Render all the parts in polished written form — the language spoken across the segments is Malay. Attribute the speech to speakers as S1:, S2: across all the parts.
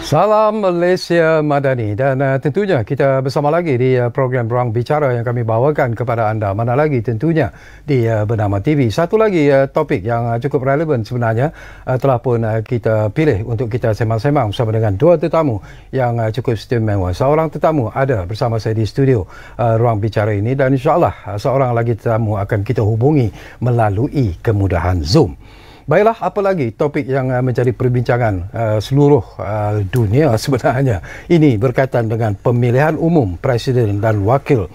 S1: Salam Malaysia Madani dan tentunya kita bersama lagi di program Ruang Bicara yang kami bawakan kepada anda. Mana lagi tentunya di Bernama TV. Satu lagi topik yang cukup relevan sebenarnya telah pun kita pilih untuk kita semang-semang bersama dengan dua tetamu yang cukup istimewa. Seorang tetamu ada bersama saya di studio Ruang Bicara ini dan insyaAllah seorang lagi tetamu akan kita hubungi melalui kemudahan Zoom. Baiklah, apa lagi topik yang menjadi perbincangan seluruh dunia sebenarnya. Ini berkaitan dengan pemilihan umum Presiden dan Wakil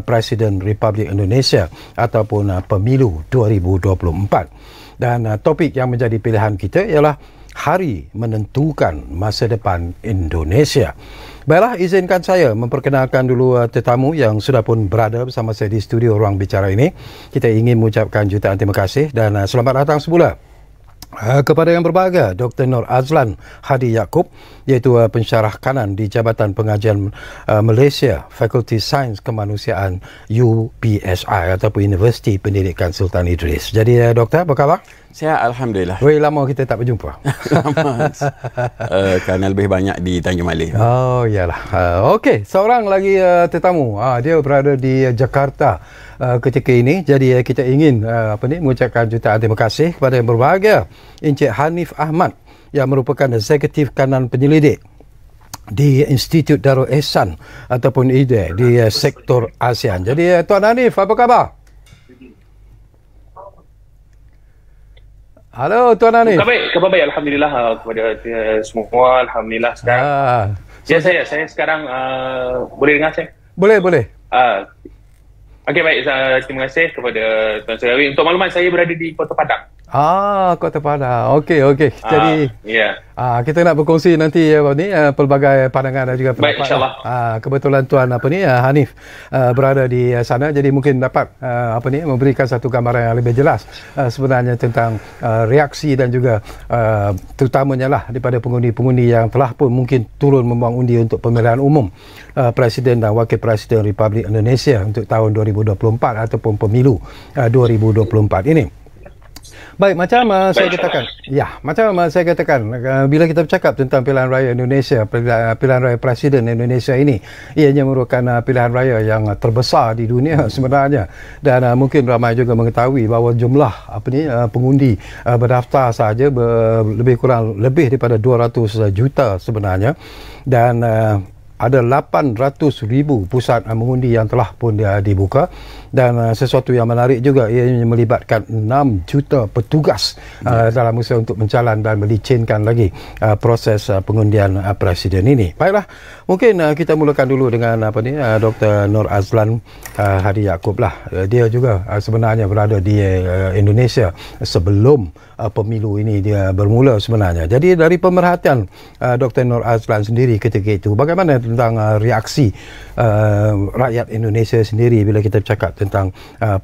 S1: Presiden Republik Indonesia ataupun pemilu 2024. Dan topik yang menjadi pilihan kita ialah hari menentukan masa depan Indonesia. Baiklah, izinkan saya memperkenalkan dulu tetamu yang sudah pun berada bersama saya di studio Ruang Bicara ini. Kita ingin mengucapkan jutaan terima kasih dan selamat datang semula kepada yang berbahagia Dr. Nur Azlan Hadi Yaakob, iaitu pensyarah kanan di Jabatan Pengajian Malaysia, Fakulti Sains Kemanusiaan UPSI ataupun Universiti Pendidikan Sultan Idris. Jadi Doktor, apa khabar?
S2: Saya Alhamdulillah.
S1: Weh, lama kita tak berjumpa.
S2: Lama. Kerana lebih banyak di Tanjung Malih.
S1: Oh, iyalah. Okey, seorang lagi tetamu. Dia berada di Jakarta ketika ini. Jadi kita ingin mengucapkan jutaan terima kasih kepada yang berbahagia Encik Hanif Ahmad yang merupakan Eksekutif Kanan Penyelidik di Institut Darul Ehsan ataupun IDE di sektor ASEAN. Jadi Tuan Hanif, apa khabar? Halo Tuan Hanif.
S3: Khabar baik, Alhamdulillah kepada semua. Alhamdulillah sekarang. Ya, saya sekarang boleh dengar saya?
S1: Boleh.
S3: Okey, baik. Terima kasih kepada Tuan Serawi. Untuk maklumat, saya berada di Kota Padang.
S1: Kota Padang. Okey. Jadi kita nak berkongsi nanti pelbagai pandangan dan juga pendapat.
S3: Baik, insya-Allah.
S1: Kebetulan Tuan Hanif berada di sana, jadi mungkin dapat memberikan satu gambaran yang lebih jelas sebenarnya tentang reaksi dan juga terutamanya lah daripada pengundi-pengundi yang telah pun mungkin turun membuang undi untuk pemilihan umum Presiden dan Wakil Presiden Republik Indonesia untuk tahun 2024 ataupun pemilu 2024 ini. Baik, macam saya katakan, bila kita bercakap tentang pilihan raya Indonesia, pilihan raya Presiden Indonesia ini, ianya merupakan pilihan raya yang terbesar di dunia sebenarnya, dan mungkin ramai juga mengetahui bahawa jumlah pengundi berdaftar sahaja lebih daripada 200 juta sebenarnya, dan ada 800,000 pusat mengundi yang telah pun dibuka, dan sesuatu yang menarik juga ianya melibatkan 6 juta petugas dalam usaha untuk mencalan dan melicinkan lagi proses pengundian presiden ini. Baiklah, mungkin kita mulakan dulu dengan Dr. Nur Azlan Hadi Yaakob lah. Dia juga sebenarnya berada di Indonesia sebelum pemilu ini dia bermula sebenarnya. Jadi dari pemerhatian Dr. Nur Azlan sendiri ketika itu, bagaimana tentang reaksi rakyat Indonesia sendiri bila kita bercakap tentang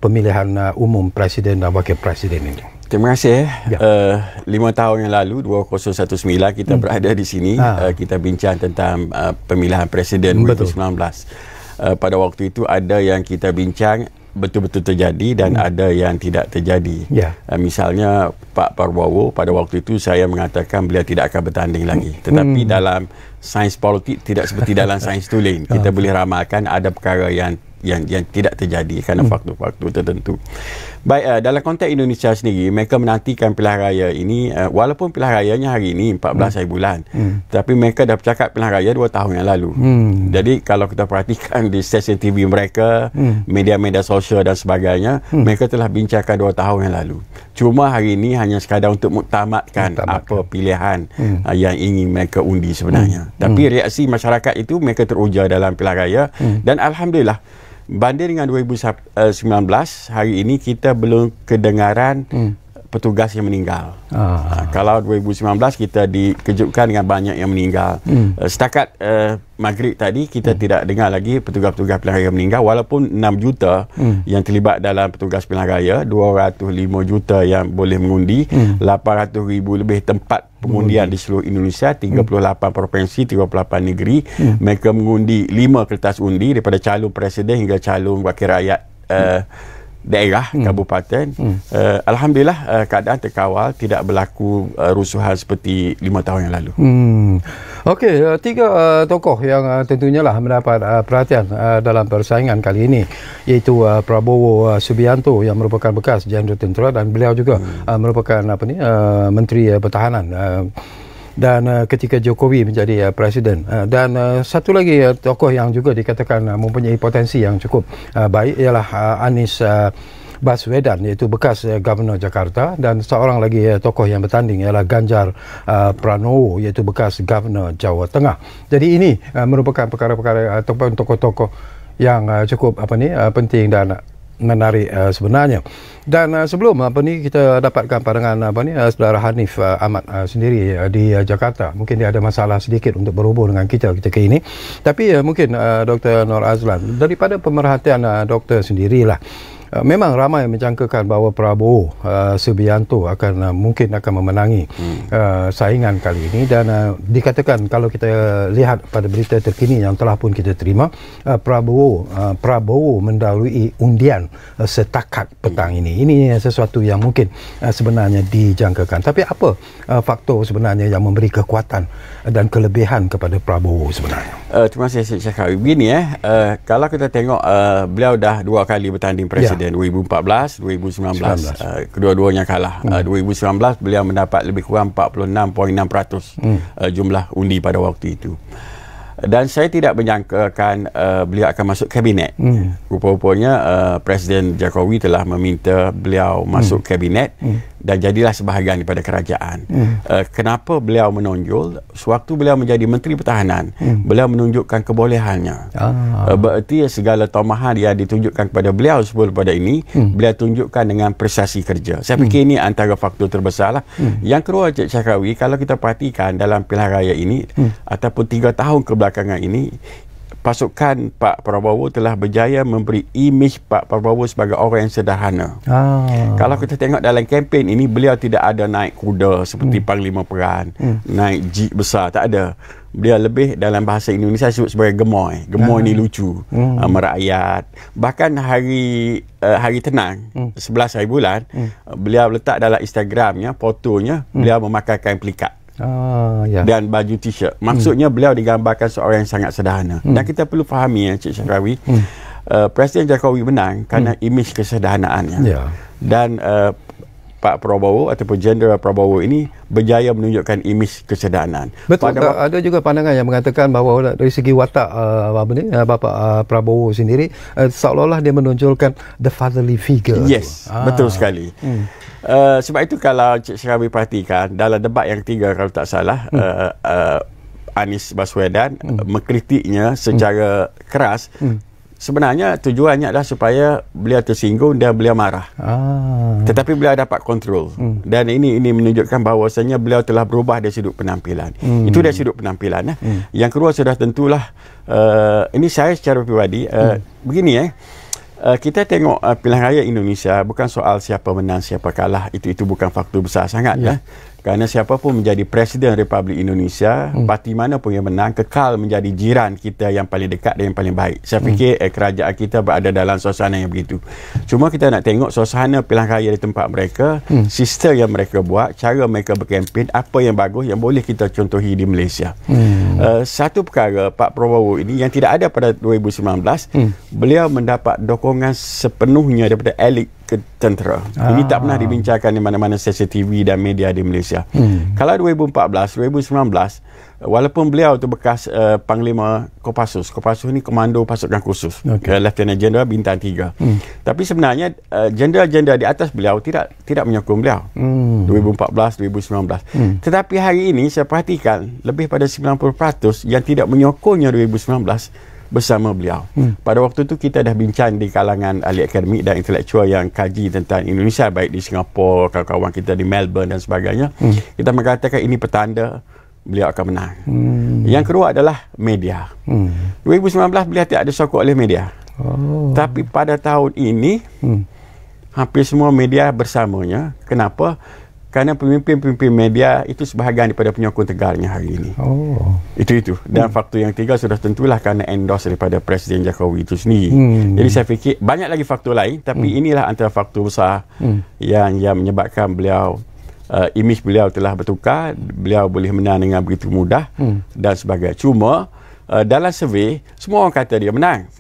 S1: pemilihan umum Presiden dan Wakil Presiden ini?
S2: Terima kasih. 5 tahun yang lalu, 2019, kita berada di sini. Kita bincang tentang pemilihan Presiden 2019. Pada waktu itu ada yang kita bincang betul-betul terjadi dan ada yang tidak terjadi. Misalnya Pak Prabowo, pada waktu itu saya mengatakan beliau tidak akan bertanding lagi. Tetapi dalam sains politik tidak seperti dalam sains tulen. Kita boleh ramalkan ada perkara yang tidak terjadi kerana faktor-faktor tertentu. Baik, dalam konteks Indonesia sendiri, mereka menantikan pilihan raya ini, walaupun pilihan rayanya hari ini 14 hari bulan, tapi mereka dah bercakap pilihan raya 2 tahun yang lalu. Jadi kalau kita perhatikan di stesen TV mereka, media-media sosial dan sebagainya, mereka telah bincangkan 2 tahun yang lalu. Cuma hari ini hanya sekadar untuk muktamadkan apa pilihan yang ingin mereka undi sebenarnya. Tapi reaksi masyarakat itu mereka teruja dalam pilihan raya, dan Alhamdulillah banding dengan 2019, hari ini kita belum kedengaran petugas yang meninggal. Kalau 2019 kita dikejutkan dengan banyak yang meninggal. Setakat maghrib tadi kita tidak dengar lagi petugas-petugas pilihan raya meninggal, walaupun 6 juta yang terlibat dalam petugas pilihan raya, 205 juta yang boleh mengundi, 800,000 lebih tempat pengundian di seluruh Indonesia, 38 provinsi, 38 negeri. Mereka mengundi 5 kertas undi daripada calon presiden hingga calon wakil rakyat daerah, kabupaten. Alhamdulillah keadaan terkawal, tidak berlaku rusuhan seperti 5 tahun yang lalu.
S1: Okey, 3 tokoh yang tentunya lah mendapat perhatian dalam persaingan kali ini, iaitu Prabowo Subianto yang merupakan bekas Jenderal Tentera dan beliau juga merupakan Menteri Pertahanan. Dan ketika Jokowi menjadi presiden, dan satu lagi tokoh yang juga dikatakan mempunyai potensi yang cukup baik ialah Anies Baswedan, iaitu bekas Governor Jakarta, dan seorang lagi tokoh yang bertanding ialah Ganjar Pranowo, iaitu bekas Governor Jawa Tengah. Jadi ini merupakan perkara-perkara ataupun tokoh-tokoh yang cukup penting dan menarik sebenarnya. Dan sebelum kita dapatkan pandangan saudara Hanif Ahmad sendiri di Jakarta. Mungkin dia ada masalah sedikit untuk berhubung dengan kita ketika ini. Tapi mungkin Dr. Nur Azlan, daripada pemerhatian doktor sendirilah, memang ramai menjangkakan bahawa Prabowo Subianto mungkin akan memenangi saingan kali ini, dan dikatakan kalau kita lihat pada berita terkini yang telah pun kita terima, Prabowo mendahului undian setakat petang ini. Ini sesuatu yang mungkin sebenarnya dijangkakan. Tapi apa faktor sebenarnya yang memberi kekuatan dan kelebihan kepada Prabowo sebenarnya?
S2: Terima kasih Syed Syakawi. Begini kalau kita tengok beliau dah 2 kali bertanding presiden, 2014, 2019. Kedua-duanya kalah. 2019 beliau mendapat lebih kurang 46.6% jumlah undi pada waktu itu. Dan saya tidak menyangkakan beliau akan masuk kabinet. Rupa-rupanya Presiden Jokowi telah meminta beliau masuk kabinet dan jadilah sebahagian daripada kerajaan. Kenapa beliau menonjol? Sewaktu beliau menjadi Menteri Pertahanan, beliau menunjukkan kebolehannya. Berarti segala tomahan yang ditunjukkan kepada beliau sebelum pada ini, beliau tunjukkan dengan prestasi kerja. Saya fikir ini antara faktor terbesarlah. Yang kedua, Cik Syakawi, kalau kita perhatikan dalam pilihan raya ini ataupun 3 tahun kebelakangan ini, pasukan Pak Prabowo telah berjaya memberi imej Pak Prabowo sebagai orang yang sederhana. Kalau kita tengok dalam kempen ini, beliau tidak ada naik kuda seperti Panglima Perang, naik jeep besar, tak ada. Beliau lebih dalam bahasa Indonesia sebut sebagai gemoy. Gemoy ni lucu, merakyat. Bahkan hari tenang 11 hari bulan, beliau letak dalam Instagramnya fotonya beliau memakai kain pelikat dan baju t-shirt. Maksudnya beliau digambarkan seorang yang sangat sederhana. Dan kita perlu fahami Cik Syakawi, Presiden Jokowi menang kerana imej kesederhanaannya. Dan Pak Prabowo ataupun Jenderal Prabowo ini berjaya menunjukkan imej kesederhanaan.
S1: Betul. Ada juga pandangan yang mengatakan bahawa dari segi watak Bapak Prabowo sendiri, seolah-olah dia menonjolkan the fatherly figure.
S2: Yes, betul sekali. Sebab itu kalau Cik Syakawi perhatikan dalam debat yang 3 kalau tak salah, Anies Baswedan mengkritiknya secara keras. Sebenarnya tujuannya adalah supaya beliau tersinggung dan beliau marah. Tetapi beliau dapat kontrol. Dan ini menunjukkan bahawasanya beliau telah berubah dari sudut penampilan. Itu dari sudut penampilan. Yang kedua sudah tentulah, ini saya secara pribadi, begini kita tengok pilihan raya Indonesia bukan soal siapa menang siapa kalah, itu bukan faktor besar sangat. Kerana siapa pun menjadi Presiden Republik Indonesia, parti mana pun yang menang kekal menjadi jiran kita yang paling dekat dan yang paling baik. Saya fikir kerajaan kita berada dalam suasana yang begitu. Cuma kita nak tengok suasana pilihan raya di tempat mereka, sistem yang mereka buat, cara mereka berkempen, apa yang bagus yang boleh kita contohi di Malaysia. Satu perkara, Pak Prabowo ini yang tidak ada pada 2019, beliau mendapat dukungan sepenuhnya daripada elit tentera. Ini tak pernah dibincangkan di mana-mana stesen TV dan media di Malaysia. Kalau 2014, 2019, walaupun beliau tu bekas Panglima Kopassus. Kopassus ni komando pasukan khusus. Lieutenant General bintang 3. Tapi sebenarnya jenderal-jenderal di atas beliau tidak menyokong beliau. 2014, 2019. Tetapi hari ini saya perhatikan lebih pada 90% yang tidak menyokongnya 2019 bersama beliau. Pada waktu itu kita dah bincang di kalangan ahli akademik dan intelektual yang kaji tentang Indonesia, baik di Singapura, kawan-kawan kita di Melbourne dan sebagainya. Kita mengatakan ini petanda beliau akan menang. Yang kedua adalah media. 2019 beliau tidak disokong oleh media. Tapi pada tahun ini hampir semua media bersamanya. Kenapa? Kerana pemimpin-pemimpin media itu sebahagian daripada penyokong Tegarnya hari ini. Itu. Dan faktor yang tiga sudah tentulah kerana endorse daripada Presiden Jokowi itu sendiri. Jadi saya fikir banyak lagi faktor lain, tapi inilah antara faktor besar yang menyebabkan beliau, imej beliau telah bertukar, beliau boleh menang dengan begitu mudah dan sebagainya. Cuma dalam survey semua orang kata dia menang.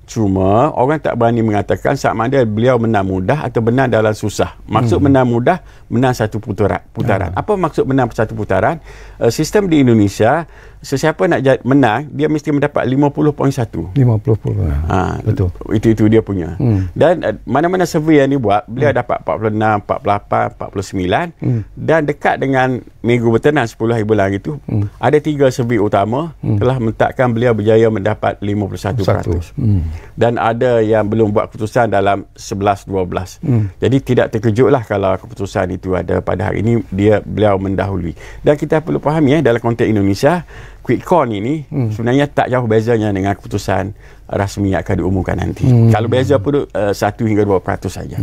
S2: Cuma orang tak berani mengatakan sama ada beliau menang mudah atau menang dalam susah. Maksud menang mudah, menang satu putaran. Apa maksud menang satu putaran? Sistem di Indonesia, sesiapa nak menang, dia mesti mendapat 50.1.
S1: 50%. Betul.
S2: Itu dia punya. Dan mana-mana survey yang dibuat, beliau dapat 46, 48, 49 dan dekat dengan minggu bertenang 10 hari bulan itu, ada 3 survey utama telah menetapkan beliau berjaya mendapat 51%. Dan ada yang belum buat keputusan dalam 11-12. Jadi tidak terkejutlah kalau keputusan itu ada pada hari ini, beliau mendahului. Dan kita perlu fahami dalam konteks Indonesia, quick count ini sebenarnya tak jauh bezanya dengan keputusan rasmi yang akan diumumkan nanti. Kalau beza pun 1 hingga 2% saja.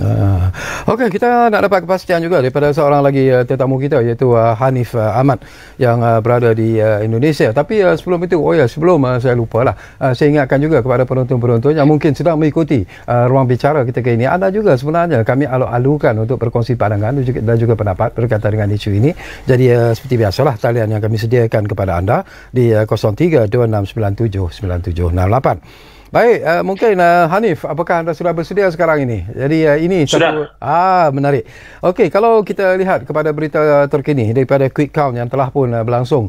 S1: Okey, kita nak dapat kepastian juga daripada seorang lagi tetamu kita, iaitu Hanif Ahmad yang berada di Indonesia. Tapi sebelum itu, sebelum saya lupalah, saya ingatkan juga kepada penonton-penonton yang mungkin sedang mengikuti ruang bicara ketika ini, anda juga sebenarnya kami alu-alukan untuk berkongsi pandangan dan juga pendapat berkaitan dengan isu ini. Jadi seperti biasalah, talian yang kami sediakan kepada anda di 0326979768. Baik, mungkin Hanif, apakah anda sudah bersedia sekarang ini? Jadi ini
S3: sudah.
S1: Menarik. Okey, kalau kita lihat kepada berita terkini daripada quick count yang telah pun berlangsung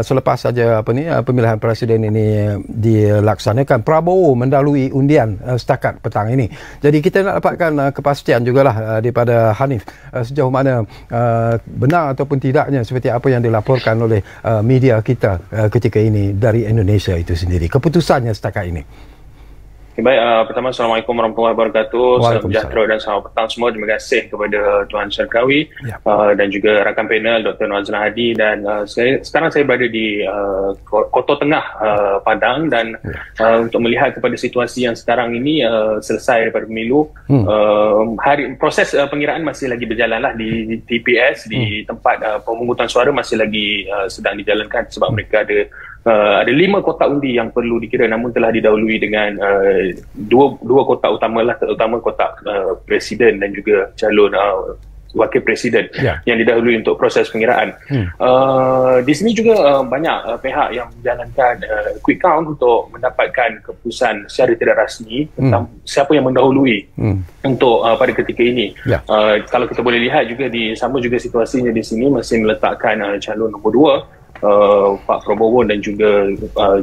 S1: selepas saja pemilihan presiden ini dilaksanakan, Prabowo mendahului undian setakat petang ini. Jadi kita nak dapatkan kepastian jugalah daripada Hanif sejauh mana benar ataupun tidaknya seperti apa yang dilaporkan oleh media kita ketika ini dari Indonesia itu sendiri. Keputusannya setakat ini.
S3: Baik, pertama Assalamualaikum warahmatullahi wabarakatuh. Salam sejahtera dan selamat petang semua. Terima kasih kepada Tuan Syarkawi dan juga rakan panel Dr. Nazrul Hadi, dan sekarang saya berada di Kota Tengah Padang, dan untuk melihat kepada situasi yang sekarang ini selesai daripada pemilu, proses pengiraan masih lagi berjalanlah di TPS, di tempat pemungutan suara masih lagi sedang dijalankan sebab mereka ada 5 kotak undi yang perlu dikira, namun telah didahului dengan dua kotak utamalah, terutama kotak presiden dan juga calon wakil presiden yang didahului untuk proses pengiraan. Di sini juga banyak pihak yang menjalankan quick count untuk mendapatkan keputusan secara tidak rasmi tentang siapa yang mendahului untuk pada ketika ini. Kalau kita boleh lihat juga sama juga situasinya di sini, masih meletakkan calon nombor 2 Pak Prabowo dan juga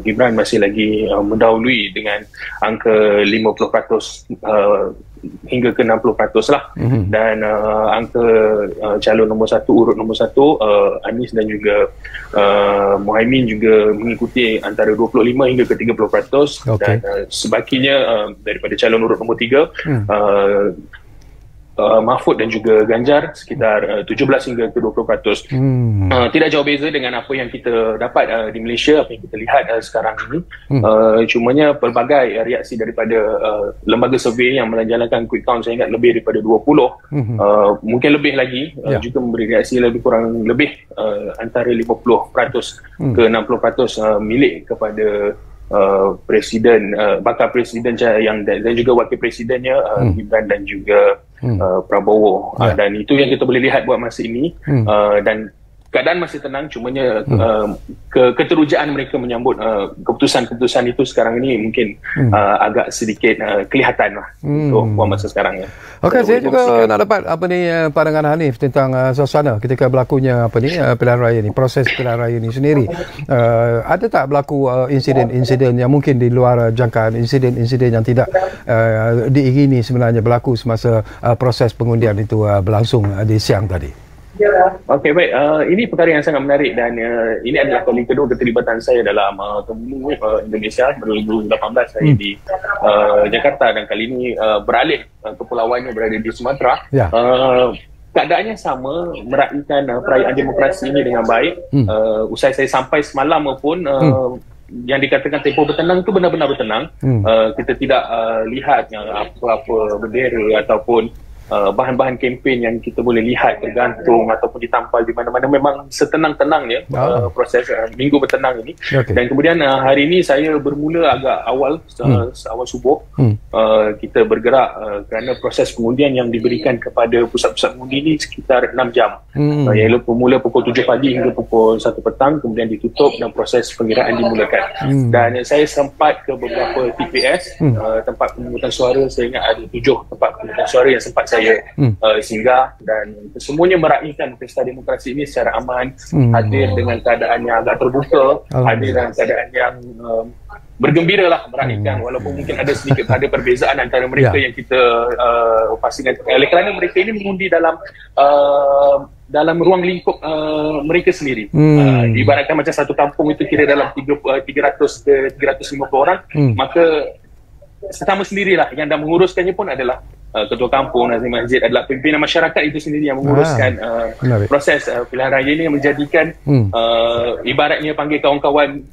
S3: Gibran masih lagi mendahului dengan angka 50% hingga ke 60% lah. Dan angka calon nombor 1, urut nombor 1, Anies dan juga Muhaimin juga mengikuti antara 25 hingga ke 30%. Dan sebaliknya daripada calon urut nombor 3, Mahfud dan juga Ganjar sekitar 17 hingga ke 20%. Tidak jauh beza dengan apa yang kita dapat di Malaysia, apa yang kita lihat sekarang ini. Cumanya pelbagai reaksi daripada lembaga survey yang menjalankan quick count, saya ingat lebih daripada 20, mungkin lebih lagi, juga memberi reaksi lebih kurang lebih antara 50% ke 60% milik kepada presiden, bakal presiden yang dan juga wakil presidennya Gibran dan juga Prabowo. Dan itu yang kita boleh lihat buat masa ini, dan keadaan masih tenang, cumanya keterujaan mereka menyambut keputusan-keputusan itu sekarang ini mungkin agak sedikit kelihatan lah untuk buat masa sekarang.
S1: Okey, saya juga nak dapat pandangan Hanif tentang suasana ketika berlakunya pilihan raya ni, proses pilihan raya ni sendiri. Ada tak berlaku insiden-insiden yang mungkin di luar jangkaan, insiden-insiden yang tidak diingini sebenarnya berlaku semasa proses pengundian itu berlangsung di siang tadi?
S3: Okey, baik. Ini perkara yang sangat menarik, dan ini adalah kali kedua keterlibatan saya dalam pemilu Indonesia. 2018 saya di Jakarta, dan kali ini beralih kepulauannya berada di Sumatera. Keadaannya sama, meraihkan perayaan demokrasi ini dengan baik. Usai saya sampai semalam pun yang dikatakan tempoh bertenang itu benar-benar bertenang. Kita tidak lihat apa-apa bendera ataupun bahan-bahan kempen yang kita boleh lihat tergantung ataupun ditampal di mana-mana, memang setenang-tenangnya proses minggu bertenang ini. Dan kemudian hari ini saya bermula agak awal, awal subuh. Kita bergerak kerana proses pengundian yang diberikan kepada pusat-pusat mengundi ini sekitar 6 jam. Iaitu bermula pukul 7 pagi hingga pukul 1 petang, kemudian ditutup dan proses pengiraan dimulakan. Dan saya sempat ke beberapa TPS, tempat pemungutan suara. Saya ingat ada 7 tempat pemungutan suara yang sempat saya singgah, dan semuanya meraihkan pesta demokrasi ini secara aman, hadir dengan keadaan yang agak terbuka, hadir dengan keadaan yang bergembira lah meraihkan, walaupun mungkin ada sedikit ada perbezaan antara mereka yang kita pastikan, kerana mereka ini mengundi dalam ruang lingkup mereka sendiri. Ibaratkan macam satu kampung itu kira dalam 300 ke 350 orang, maka sesama sendirilah yang dah menguruskannya pun adalah ketua kampung, nazim masjid, adalah pimpinan masyarakat itu sendiri yang menguruskan proses pilihan raya ini, yang menjadikan ibaratnya panggil kawan-kawan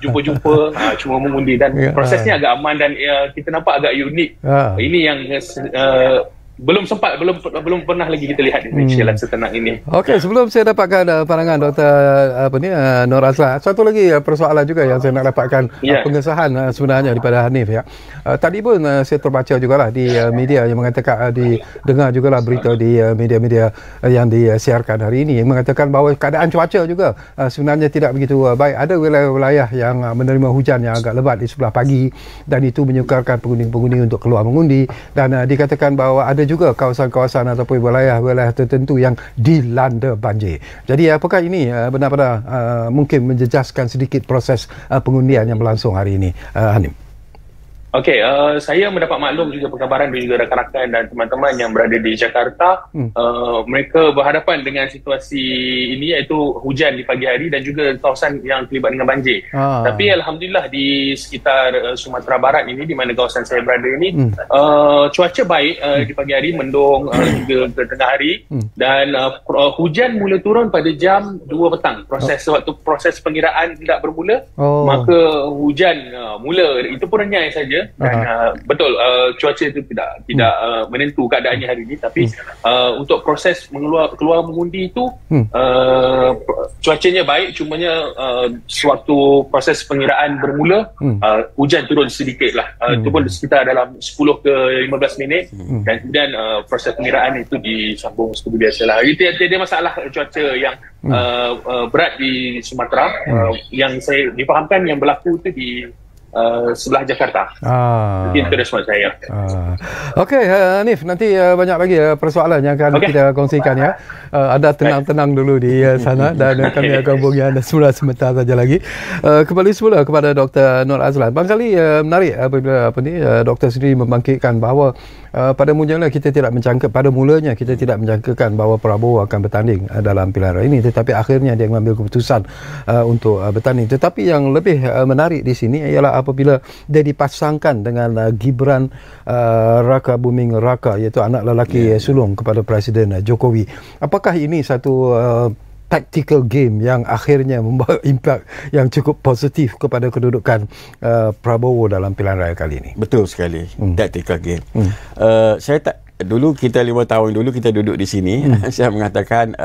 S3: jumpa-jumpa, cuma mengundi, dan prosesnya agak aman dan kita nampak agak unik. Ini yang belum pernah lagi kita lihat di Malaysia lah setenang ini.
S1: Okey, sebelum saya dapatkan pandangan Dr. Nur Azlan, satu lagi persoalan juga yang saya nak dapatkan pengesahan sebenarnya daripada Hanif ya. Tadi pun saya terbaca jugalah di media yang mengatakan, didengar jugalah berita di media-media yang disiarkan hari ini yang mengatakan bahawa keadaan cuaca juga sebenarnya tidak begitu baik. Ada wilayah-wilayah yang menerima hujan yang agak lebat di sebelah pagi, dan itu menyukarkan pengundi-pengundi untuk keluar mengundi, dan dikatakan bahawa ada juga kawasan-kawasan ataupun wilayah-wilayah tertentu yang dilanda banjir. Jadi apakah ini benar-benar mungkin menjejaskan sedikit proses pengundian yang berlangsung hari ini, Hanif?
S3: Okey, saya mendapat maklum juga perkabaran dari juga rakan-rakan dan teman-teman yang berada di Jakarta. Mereka berhadapan dengan situasi ini, iaitu hujan di pagi hari dan juga kawasan yang terlibat dengan banjir. Tapi Alhamdulillah di sekitar Sumatera Barat ini, di mana kawasan saya berada ini, cuaca baik di pagi hari, mendung juga ke tengah hari, dan hujan mula turun pada jam 2 petang. Waktu proses pengiraan tidak bermula, maka hujan mula, itu pun renyai saja. Dan betul, cuaca itu tidak menentu keadaannya hari ini, tapi untuk proses keluar mengundi itu cuacanya baik, cumanya sewaktu proses pengiraan bermula hujan turun sedikit lah, itu pun sekitar dalam 10 ke 15 minit, dan kemudian proses pengiraan itu disambung seperti biasa lah. Tiada masalah cuaca yang berat di Sumatera. Yang saya difahamkan yang berlaku itu di sebelah Jakarta. Itu respon saya.
S1: Okey, Hanif, nanti banyak lagi persoalan yang akan kita kongsikan ya. Ada tenang-tenang dulu di sana, dan kami akan hubungi anda semula sebentar saja lagi. Kembali semula kepada Dr. Nur Azlan. Barangkali menarik apabila doktor sendiri membangkitkan bahawa pada mulanya kita tidak mencangkakan bahawa Prabowo akan bertanding dalam pilihan raya ini, tetapi akhirnya dia mengambil keputusan untuk bertanding. Tetapi yang lebih menarik di sini ialah apabila dia dipasangkan dengan Gibran Raka Buming Raka, iaitu anak lelaki sulung kepada Presiden Jokowi. Apakah ini satu tactical game yang akhirnya membawa impak yang cukup positif kepada kedudukan Prabowo dalam pilihan raya kali ini?
S2: Betul sekali, tactical game. Dulu kita 5 tahun dulu kita duduk di sini, saya mengatakan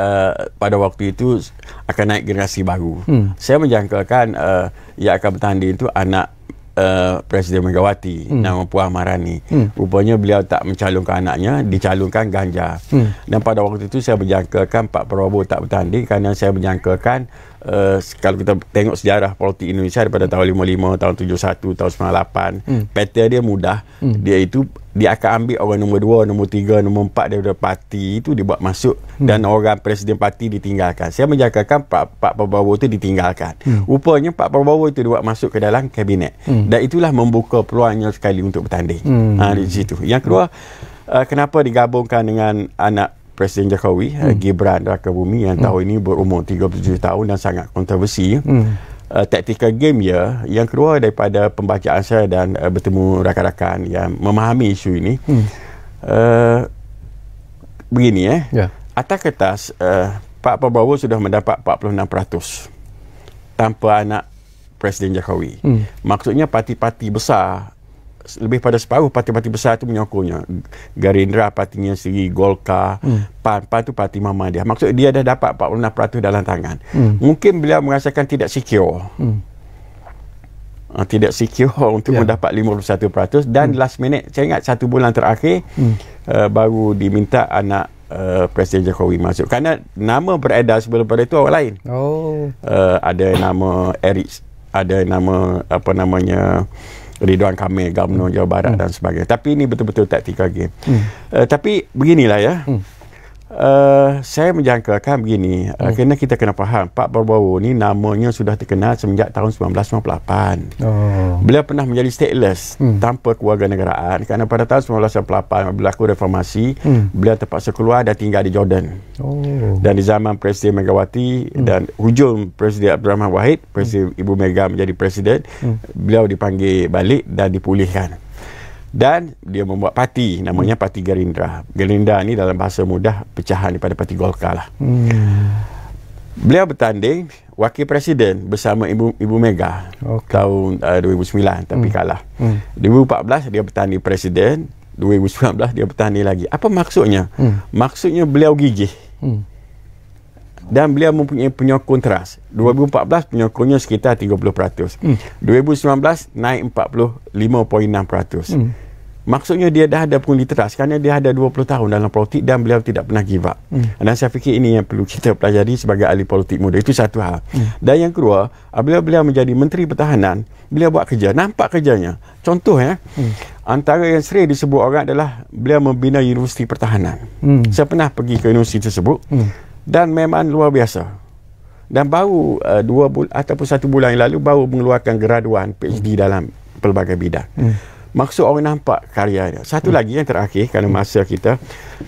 S2: pada waktu itu akan naik generasi baru. Saya menjangkakan yang akan bertanding itu anak Presiden Megawati, nama Puan Maharani. Rupanya beliau tak mencalonkan anaknya, dicalonkan Ganjar. Dan pada waktu itu saya menjangkakan Pak Prabowo tak bertanding, kerana saya menjangkakan kalau kita tengok sejarah politik Indonesia daripada tahun 55, tahun 71, tahun 98, pattern dia mudah. Dia akan ambil orang nombor 2, nombor 3, nombor 4 daripada parti itu dibuat masuk, dan orang presiden parti ditinggalkan. Saya menjangkakan Pak Prabowo itu ditinggalkan. Rupanya Pak Prabowo itu dibuat masuk ke dalam kabinet, dan itulah membuka peluangnya sekali untuk bertanding. Di situ. Yang kedua, kenapa digabungkan dengan anak Presiden Jokowi, Gibran Raka Buming, yang tahun ini berumur 37 tahun dan sangat kontroversi. Tactical game ya. Yang kedua, daripada pembacaan saya dan bertemu rakan-rakan yang memahami isu ini, begini atas kertas Pak Prabowo sudah mendapat 46% tanpa anak Presiden Jokowi. Maksudnya parti-parti besar lebih pada separuh parti-parti besar itu menyokongnya. Gerindra partinya sendiri, Golkar, PAN tu parti mama dia. Maksud dia dah dapat 46% dalam tangan. Mungkin beliau merasakan tidak secure. Tidak secure untuk mendapat 51% dan last minute, saya ingat 1 bulan terakhir baru diminta anak Presiden Jokowi masuk. Kerana nama beredar sebelum pada itu orang lain. Ada nama Eric, ada nama apa namanya Ridwan Kamil, Gubernur Jawa Barat dan sebagainya. Tapi ini betul-betul taktikal game. Tapi beginilah ya. Saya menjangkakan begini, kerana kita kena faham Pak Prabowo ni namanya sudah terkenal semenjak tahun 1998. Beliau pernah menjadi stateless tanpa kewarganegaraan, kerana pada tahun 1998 berlaku reformasi, beliau terpaksa keluar dan tinggal di Jordan. Dan di zaman Presiden Megawati dan hujung Presiden Abdul Rahman Wahid, Presiden Ibu Mega menjadi presiden, beliau dipanggil balik dan dipulihkan. Dan dia membuat parti, namanya Parti Gerindra. Gerindra ni dalam bahasa mudah pecahan daripada Parti Golkar lah. Beliau bertanding wakil presiden bersama Ibu Mega tahun 2009 tapi kalah. 2014 dia bertanding presiden, 2019 dia bertanding lagi. Apa maksudnya? Maksudnya beliau gigih. Dan beliau mempunyai penyokong teras. 2014 penyokongnya sekitar 30%. 2019 naik 45.6%. Maksudnya dia dah ada pengundi teras kerana dia ada 20 tahun dalam politik dan beliau tidak pernah give up. Dan saya fikir ini yang perlu kita pelajari sebagai ahli politik muda. Itu satu hal. Dan yang kedua, apabila beliau menjadi Menteri Pertahanan, beliau buat kerja. Nampak kerjanya. Contoh antara yang sering disebut orang adalah beliau membina Universiti Pertahanan. Saya pernah pergi ke universiti tersebut dan memang luar biasa. Dan baru 2 bulan ataupun 1 bulan yang lalu baru mengeluarkan graduan PhD dalam pelbagai bidang. Maksud orang nampak karya dia. Satu lagi yang terakhir, kerana masa kita,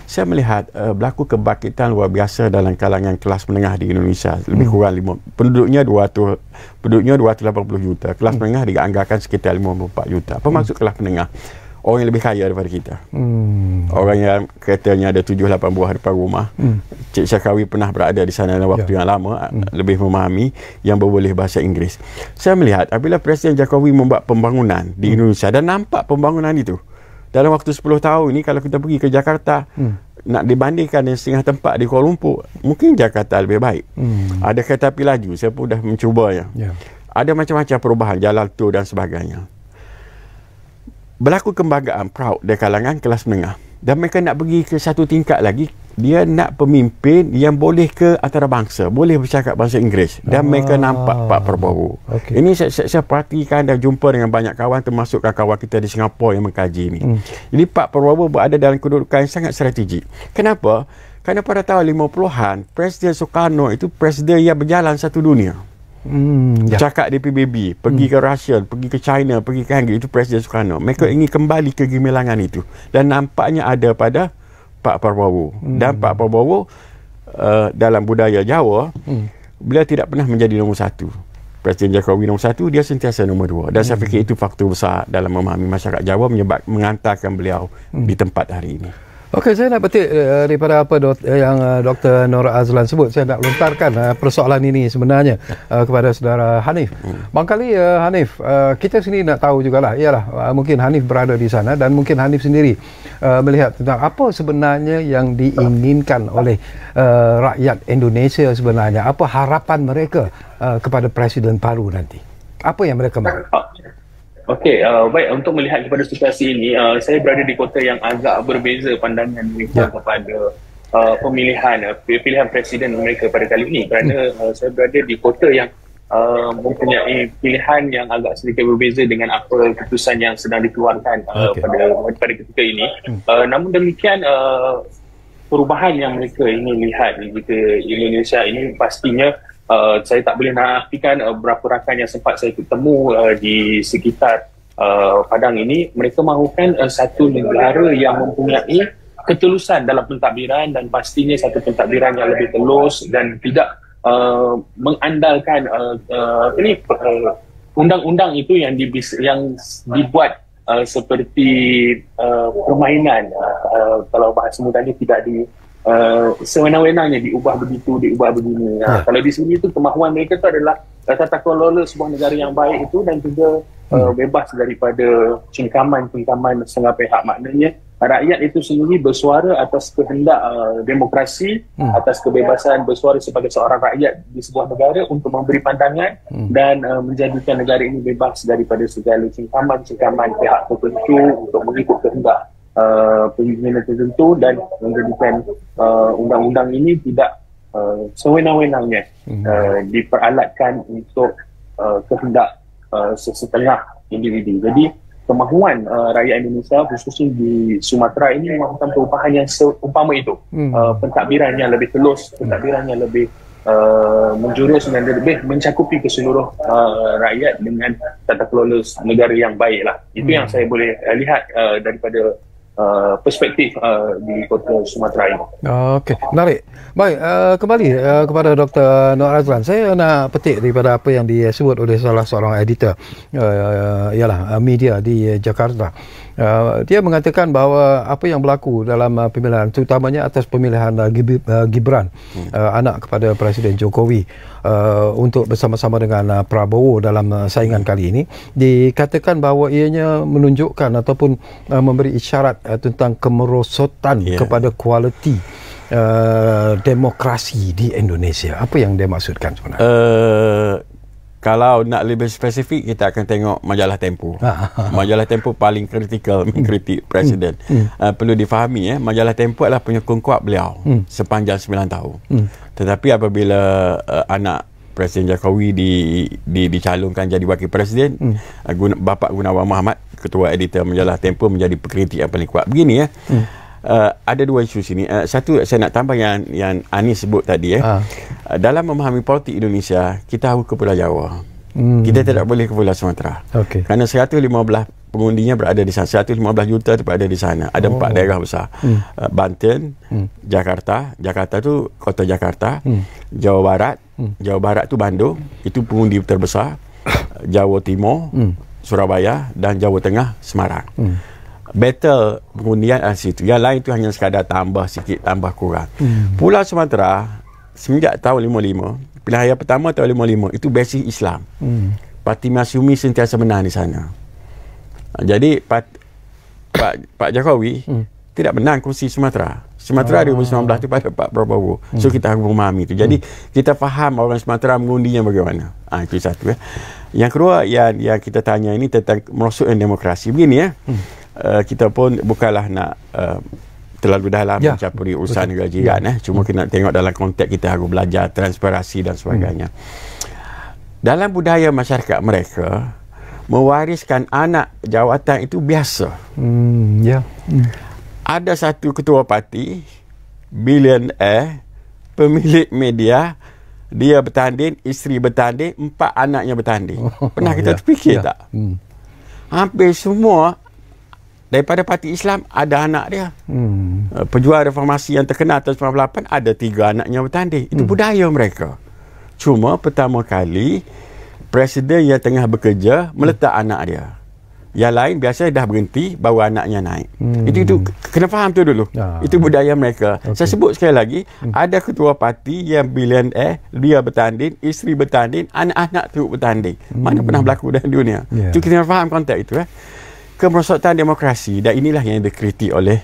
S2: saya melihat berlaku kebangkitan luar biasa dalam kalangan kelas menengah di Indonesia. Lebih kurang penduduknya 280 juta. Kelas menengah dianggarkan sekitar 54 juta. Apa maksud kelas menengah? Orang yang lebih kaya daripada kita. Orang yang keretanya ada 7-8 buah depan rumah. Cik Syakawi pernah berada di sana dalam waktu yang lama, lebih memahami, yang berboleh bahasa Inggeris. Saya melihat apabila Presiden Jokowi membuat pembangunan di Indonesia dan nampak pembangunan itu dalam waktu 10 tahun ini, kalau kita pergi ke Jakarta nak dibandingkan dengan setengah tempat di Kuala Lumpur, mungkin Jakarta lebih baik. Ada kereta api laju, saya pun dah mencubanya. Ada macam-macam perubahan, jalan tol dan sebagainya. Berlaku kebanggaan proud dari kalangan kelas menengah, dan mereka nak pergi ke satu tingkat lagi. Dia nak pemimpin yang boleh ke antarabangsa, boleh bercakap bahasa Inggeris, dan mereka nampak Pak Prabowo. Ini saya perhatikan dan jumpa dengan banyak kawan, termasuk kawan kita di Singapura yang mengkaji ini. Jadi Pak Prabowo berada dalam kedudukan yang sangat strategik. Kenapa? Kerana pada tahun 50-an Presiden Soekarno itu presiden yang berjalan satu dunia. Cakap di PBB, pergi ke Rusia, pergi ke China, pergi ke Hungary, itu Presiden Soekarno. Mereka ingin kembali ke gemilangan itu, dan nampaknya ada pada Pak Prabowo. Dan Pak Prabowo dalam budaya Jawa, beliau tidak pernah menjadi nombor 1. Presiden Jokowi nombor 1, dia sentiasa nombor 2. Dan saya fikir itu faktor besar dalam memahami masyarakat Jawa mengantarkan beliau di tempat hari ini.
S1: Okey, saya nak petik daripada apa yang Dr. Nur Azlan sebut. Saya nak lontarkan persoalan ini sebenarnya kepada saudara Hanif. Barangkali Hanif, kita sendiri nak tahu jugalah, ialah mungkin Hanif berada di sana dan mungkin Hanif sendiri melihat tentang apa sebenarnya yang diinginkan oleh rakyat Indonesia sebenarnya. Apa harapan mereka kepada Presiden baru nanti? Apa yang mereka mahu?
S3: Okey, baik, untuk melihat kepada situasi ini, saya berada di kota yang agak berbeza pandangan mereka kepada pilihan presiden mereka pada kali ini, kerana saya berada di kota yang mempunyai pilihan yang agak sedikit berbeza dengan apa keputusan yang sedang dikeluarkan pada ketika ini. Namun demikian, perubahan yang mereka ingin lihat di Indonesia ini pastinya saya tak boleh nafikan berapa rakan yang sempat saya ketemu di sekitar Padang ini, mereka mahukan satu negara yang mempunyai ketulusan dalam pentadbiran, dan pastinya satu pentadbiran yang lebih telus dan tidak mengandalkan undang-undang itu yang dibuat seperti permainan, kalau bahasa mudahnya tidak sewenang-wenangnya diubah begitu, diubah begini. Kalau di sini itu kemahuan mereka itu adalah tata kelola sebuah negara yang baik itu, dan juga bebas daripada cengkaman-cengkaman setengah pihak. Maknanya rakyat itu sendiri bersuara atas kehendak demokrasi, atas kebebasan bersuara sebagai seorang rakyat di sebuah negara untuk memberi pandangan dan menjadikan negara ini bebas daripada segala cengkaman-cengkaman pihak tertentu untuk mengikut kehendak pimpinan tertentu, dan menjadikan undang-undang ini tidak sewenang-wenangnya diperalatkan untuk kehendak sesetengah individu. Jadi kemahuan rakyat Indonesia khususnya di Sumatera ini melakukan perubahan yang seumpama itu. Pentadbiran yang lebih telus, pentadbiran yang lebih menjurus dan lebih mencakupi keseluruh rakyat dengan tata kelola negara yang baiklah. Itu yang saya boleh lihat daripada perspektif di kota Sumatera ini.
S1: Okey, menarik. Baik, kembali kepada Dr. Nur Azlan. Saya nak petik daripada apa yang disebut oleh salah seorang editor ialah media di Jakarta. Dia mengatakan bahawa apa yang berlaku dalam pemilihan, terutamanya atas pemilihan Gibran, anak kepada Presiden Jokowi, untuk bersama-sama dengan Prabowo dalam saingan kali ini, dikatakan bahawa ianya menunjukkan ataupun memberi isyarat tentang kemerosotan kepada kualiti demokrasi di Indonesia. Apa yang dia maksudkan sebenarnya?
S2: Kalau nak lebih spesifik, kita akan tengok majalah Tempo. Majalah Tempo paling kritikal mengkritik Presiden. Perlu difahami, majalah Tempo adalah penyokong kuat beliau sepanjang 9 tahun. Tetapi apabila anak Presiden Jokowi dicalonkan jadi wakil presiden, Bapak Gunawan Muhammad, ketua editor majalah Tempo, menjadi pengkritik yang paling kuat. Begini ada dua isu sini. Satu, saya nak tambah yang Anis sebut tadi. Dalam memahami politik Indonesia, kita harus ke Pulau Jawa. Kita tidak boleh ke Pulau Sumatera. Kerana 115 pengundinya berada di sana. 115 juta itu berada di sana. Ada 4 daerah besar. Banten, Jakarta tu kota Jakarta, Jawa Barat. Jawa Barat tu Bandung, itu pengundi terbesar. Jawa Timur, Surabaya, dan Jawa Tengah, Semarang. Battle pengundian di situ. Yang lain tu hanya sekadar tambah sikit, tambah kurang. Pulau Sumatera semenjak tahun 55, pilihan raya pertama tahun 55, itu basis Islam. Parti Masyumi sentiasa menang di sana. Jadi Pak Jokowi tidak menang kursi Sumatera. Sumatera 2019 itu pada Pak Prabowo. So kita harus memahami itu. Jadi kita faham orang Sumatera mengundinya bagaimana. Itu satu. Yang kedua yang kita tanya ini tentang merosotnya demokrasi. Begini kita pun bukanlah nak terlalu dalam mencampuri urusan negara jiran. Cuma kita nak tengok dalam konteks kita harus belajar transparansi dan sebagainya. Dalam budaya masyarakat mereka, mewariskan anak jawatan itu biasa. Ada satu ketua parti, billionaire, pemilik media, dia bertanding, isteri bertanding, 4 anaknya bertanding. Pernah kita terfikir tak? Hampir semua daripada parti Islam ada anak dia. Pejuang reformasi yang terkenal tahun 98 ada 3 anaknya bertanding. Itu budaya mereka. Cuma pertama kali presiden yang tengah bekerja meletak anak dia. Yang lain biasanya dah berhenti, baru anaknya naik. Itu kena faham tu dulu. Itu budaya mereka. Saya sebut sekali lagi, ada ketua parti yang billionaire, dia bertanding, isteri bertanding, anak-anak tu bertanding. Mana pernah berlaku dalam dunia? Itu kita faham konteks itu. Kemerosotan demokrasi, dan inilah yang dikritik oleh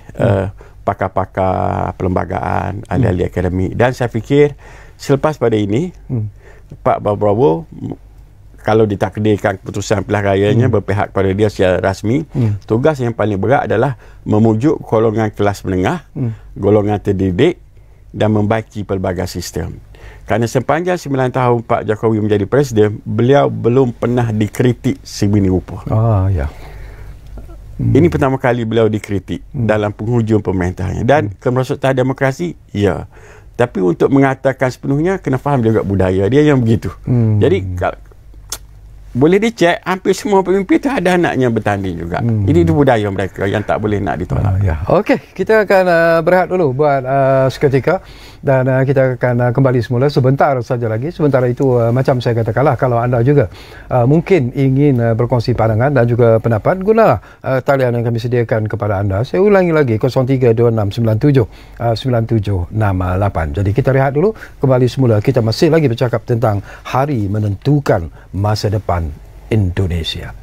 S2: pakar-pakar perlembagaan, ahli-ahli akademik. Dan saya fikir selepas pada ini Pak Prabowo, kalau ditakdirkan keputusan pilihan rayanya berpihak pada dia secara rasmi, tugas yang paling berat adalah memujuk golongan kelas menengah, golongan terdidik, dan membaiki pelbagai sistem. Kerana sepanjang 9 tahun Pak Jokowi menjadi presiden, beliau belum pernah dikritik sebini rupa. Ini pertama kali beliau dikritik dalam penghujung pemerintahnya. Dan kemerosotan demokrasi, tapi untuk mengatakan sepenuhnya, kena faham juga budaya dia yang begitu. Jadi boleh dicek, hampir semua pemimpin itu ada anaknya bertanding juga. Ini itu budaya mereka yang tak boleh nak ditolak.
S1: Okey, kita akan berehat dulu buat seketika, dan kita akan kembali semula sebentar saja lagi. Sementara itu, macam saya katakanlah, kalau anda juga mungkin ingin berkongsi pandangan dan juga pendapat, gunalah talian yang kami sediakan kepada anda. Saya ulangi lagi, 0326979768. Jadi kita rehat dulu, kembali semula. Kita masih lagi bercakap tentang hari menentukan masa depan Indonesia.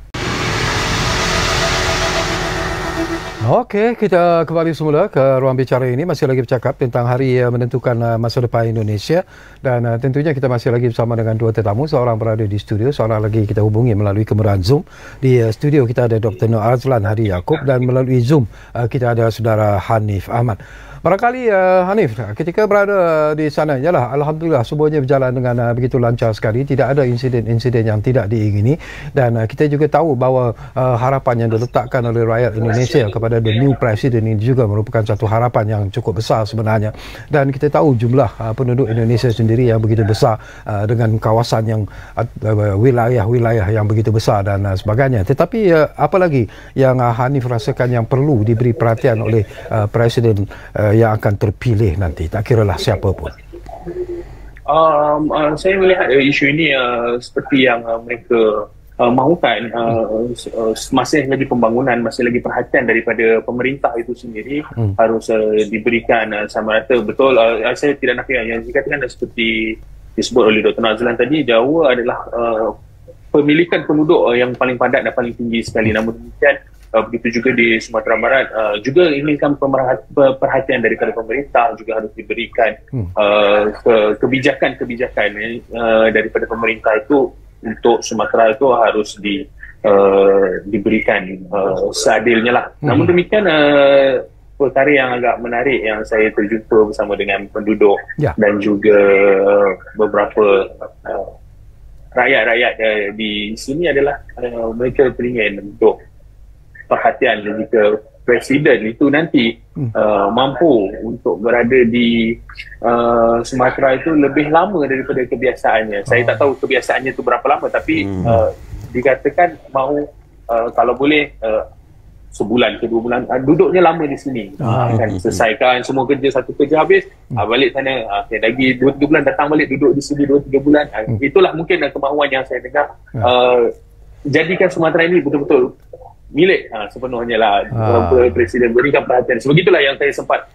S1: Okey, kita kembali semula ke ruang bicara ini. Masih lagi bercakap tentang hari menentukan masa depan Indonesia. Dan tentunya kita masih lagi bersama dengan dua tetamu. Seorang berada di studio, seorang lagi kita hubungi melalui kemudahan Zoom. Di studio kita ada Dr. Nur Azlan Hadi Yaakob dan melalui Zoom kita ada saudara Hanif Ahmad. Barangkali Hanif, ketika berada di sana, yalah, alhamdulillah semuanya berjalan dengan begitu lancar sekali, tidak ada insiden-insiden yang tidak diingini, dan kita juga tahu bahawa harapan yang diletakkan oleh rakyat Indonesia kepada the new president ini juga merupakan satu harapan yang cukup besar sebenarnya, dan kita tahu jumlah penduduk Indonesia sendiri yang begitu besar dengan kawasan yang wilayah-wilayah yang begitu besar dan sebagainya. Tetapi apa lagi yang Hanif rasakan yang perlu diberi perhatian oleh presiden yang akan terpilih nanti, tak kiralah siapa pun?
S3: Saya melihat isu ini seperti yang mereka mahukan, masih lagi pembangunan, masih lagi perhatian daripada pemerintah itu sendiri harus diberikan sama rata. Betul, saya tidak nak yang dikatakan seperti disebut oleh Dr. Nazlan tadi, Jawa adalah pemilikan penduduk yang paling padat dan paling tinggi sekali. Namun demikian, begitu juga di Sumatera Barat, juga inginkan perhatian daripada pemerintah juga harus diberikan kebijakan-kebijakan daripada pemerintah itu untuk Sumatera itu harus diberikan seadilnya lah. Namun demikian, perkara yang agak menarik yang saya terjumpa bersama dengan penduduk dan juga beberapa rakyat-rakyat di sini adalah mereka teringin untuk perhatian jika presiden itu nanti mampu untuk berada di Sumatera itu lebih lama daripada kebiasaannya. Saya tak tahu kebiasaannya itu berapa lama, tapi dikatakan mahu kalau boleh sebulan ke 2 bulan duduknya lama di sini, akan selesaikan semua kerja, satu kerja habis, balik sana, lagi 2-3 bulan datang balik duduk di sini 2-3 bulan. Itulah mungkin kemahuan yang saya dengar. Jadikan Sumatera ini betul-betul milik sepenuhnya lah. Presiden berikan perhatian. Sebegitulah yang saya sempat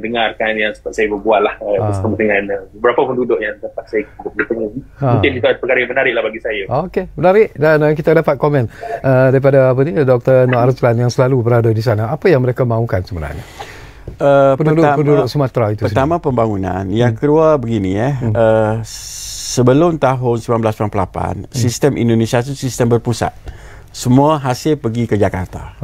S3: dengarkan, yang sempat saya berbual lah bersama dengan beberapa penduduk yang sempat saya bertemu. Mungkin itu perkara yang menarik lah bagi saya.
S1: Okey, menarik, dan kita dapat komen daripada Dr. Nur Azlan yang selalu berada di sana. Apa yang mereka mahukan sebenarnya? Penduduk Sumatera itu
S2: pertama sendiri. Pembangunan. Yang kedua begini sebelum tahun 1998 sistem Indonesia itu sistem berpusat. Semua hasil pergi ke Jakarta.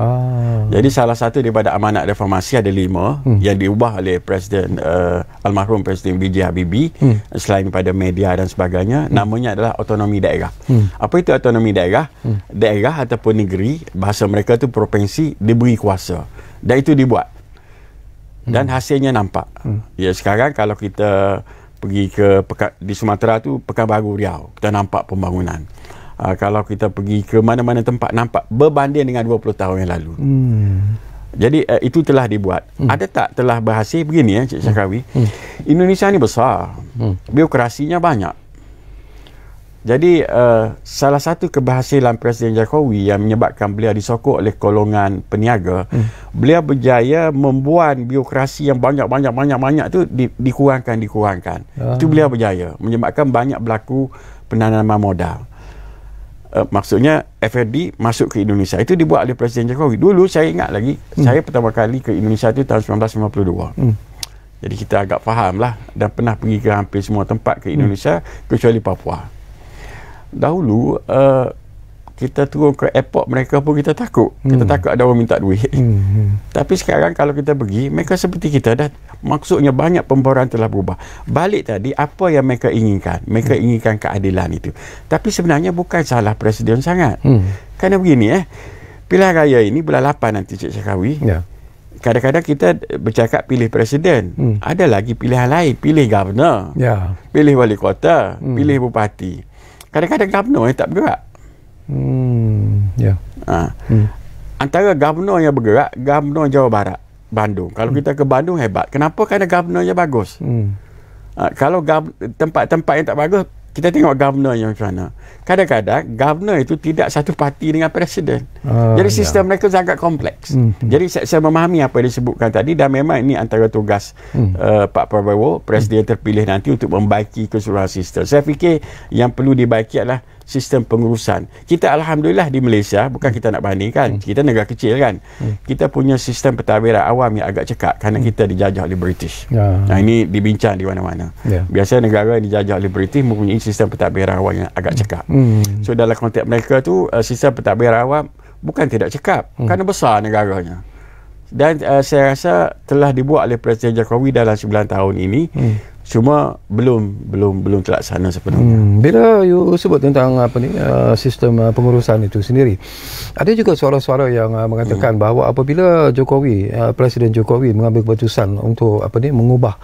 S2: Jadi salah satu daripada amanat reformasi ada 5 yang diubah oleh Presiden almarhum Presiden B.J. Habibie, selain pada media dan sebagainya, namanya adalah otonomi daerah. Apa itu otonomi daerah? Daerah ataupun negeri, bahasa mereka itu provinsi, diberi kuasa. Dan itu dibuat. Dan hasilnya nampak. Ya, sekarang kalau kita pergi di Sumatera tu, Pekanbaru Riau, kita nampak pembangunan. Kalau kita pergi ke mana-mana tempat, nampak berbanding dengan 20 tahun yang lalu. Jadi itu telah dibuat. Ada tak telah berhasil? Begini Cik Syahrawi, Indonesia ni besar, birokrasinya banyak. Jadi salah satu keberhasilan Presiden Jokowi yang menyebabkan beliau disokong oleh golongan peniaga, beliau berjaya membuat birokrasi yang banyak tu dikurangkan. Itu beliau berjaya menyebabkan banyak berlaku penanaman modal. Maksudnya FRD masuk ke Indonesia. Itu dibuat oleh Presiden Jokowi. Dulu saya ingat lagi, saya pertama kali ke Indonesia itu tahun 1952. Jadi kita agak faham lah, dan pernah pergi ke hampir semua tempat ke Indonesia kecuali Papua. Dahulu kita turun ke airport mereka pun kita takut. Kita takut ada orang minta duit. Tapi sekarang kalau kita pergi, mereka seperti kita dah. Maksudnya banyak pembaharuan telah berubah. Balik tadi, apa yang mereka inginkan? Mereka inginkan keadilan itu. Tapi sebenarnya bukan salah presiden sangat. Kerana begini pilihan raya ini bulan 8 nanti Cik Syahrawi. Kadang-kadang kita bercakap pilih presiden. Ada lagi pilihan lain. Pilih governor. Pilih wali kota. Pilih bupati. Kadang-kadang governor yang tak bergerak. Antara governor yang bergerak, governor Jawa Barat, Bandung. Kalau kita ke Bandung hebat. Kenapa? Kerana governornya bagus. Kalau tempat-tempat yang tak bagus, kita tengok governornya macam mana. Kadang-kadang governor itu tidak satu parti dengan presiden. Jadi sistem mereka sangat kompleks. Jadi saya memahami apa yang disebutkan tadi, dan memang ini antara tugas Pak Prabowo, presiden terpilih nanti, untuk membaiki keseluruhan sistem. Saya fikir yang perlu dibaiki adalah sistem pengurusan. Kita alhamdulillah di Malaysia, bukan kita nak bandingkan, kita negara kecil kan, kita punya sistem pentadbiran awam yang agak cekak kerana kita dijajah oleh British. Nah, ini dibincang di mana-mana. Biasanya negara yang dijajah oleh British mempunyai sistem pentadbiran awam yang agak cekak. So dalam konteks mereka tu, sistem pentadbiran awam bukan tidak cekap, kerana besar negaranya. Dan saya rasa telah dibuat oleh Presiden Jokowi dalam 9 tahun ini, cuma belum terlaksana sepenuhnya.
S1: Bila you sebut tentang sistem pengurusan itu sendiri, ada juga suara-suara yang mengatakan bahawa apabila Presiden Jokowi mengambil keputusan untuk mengubah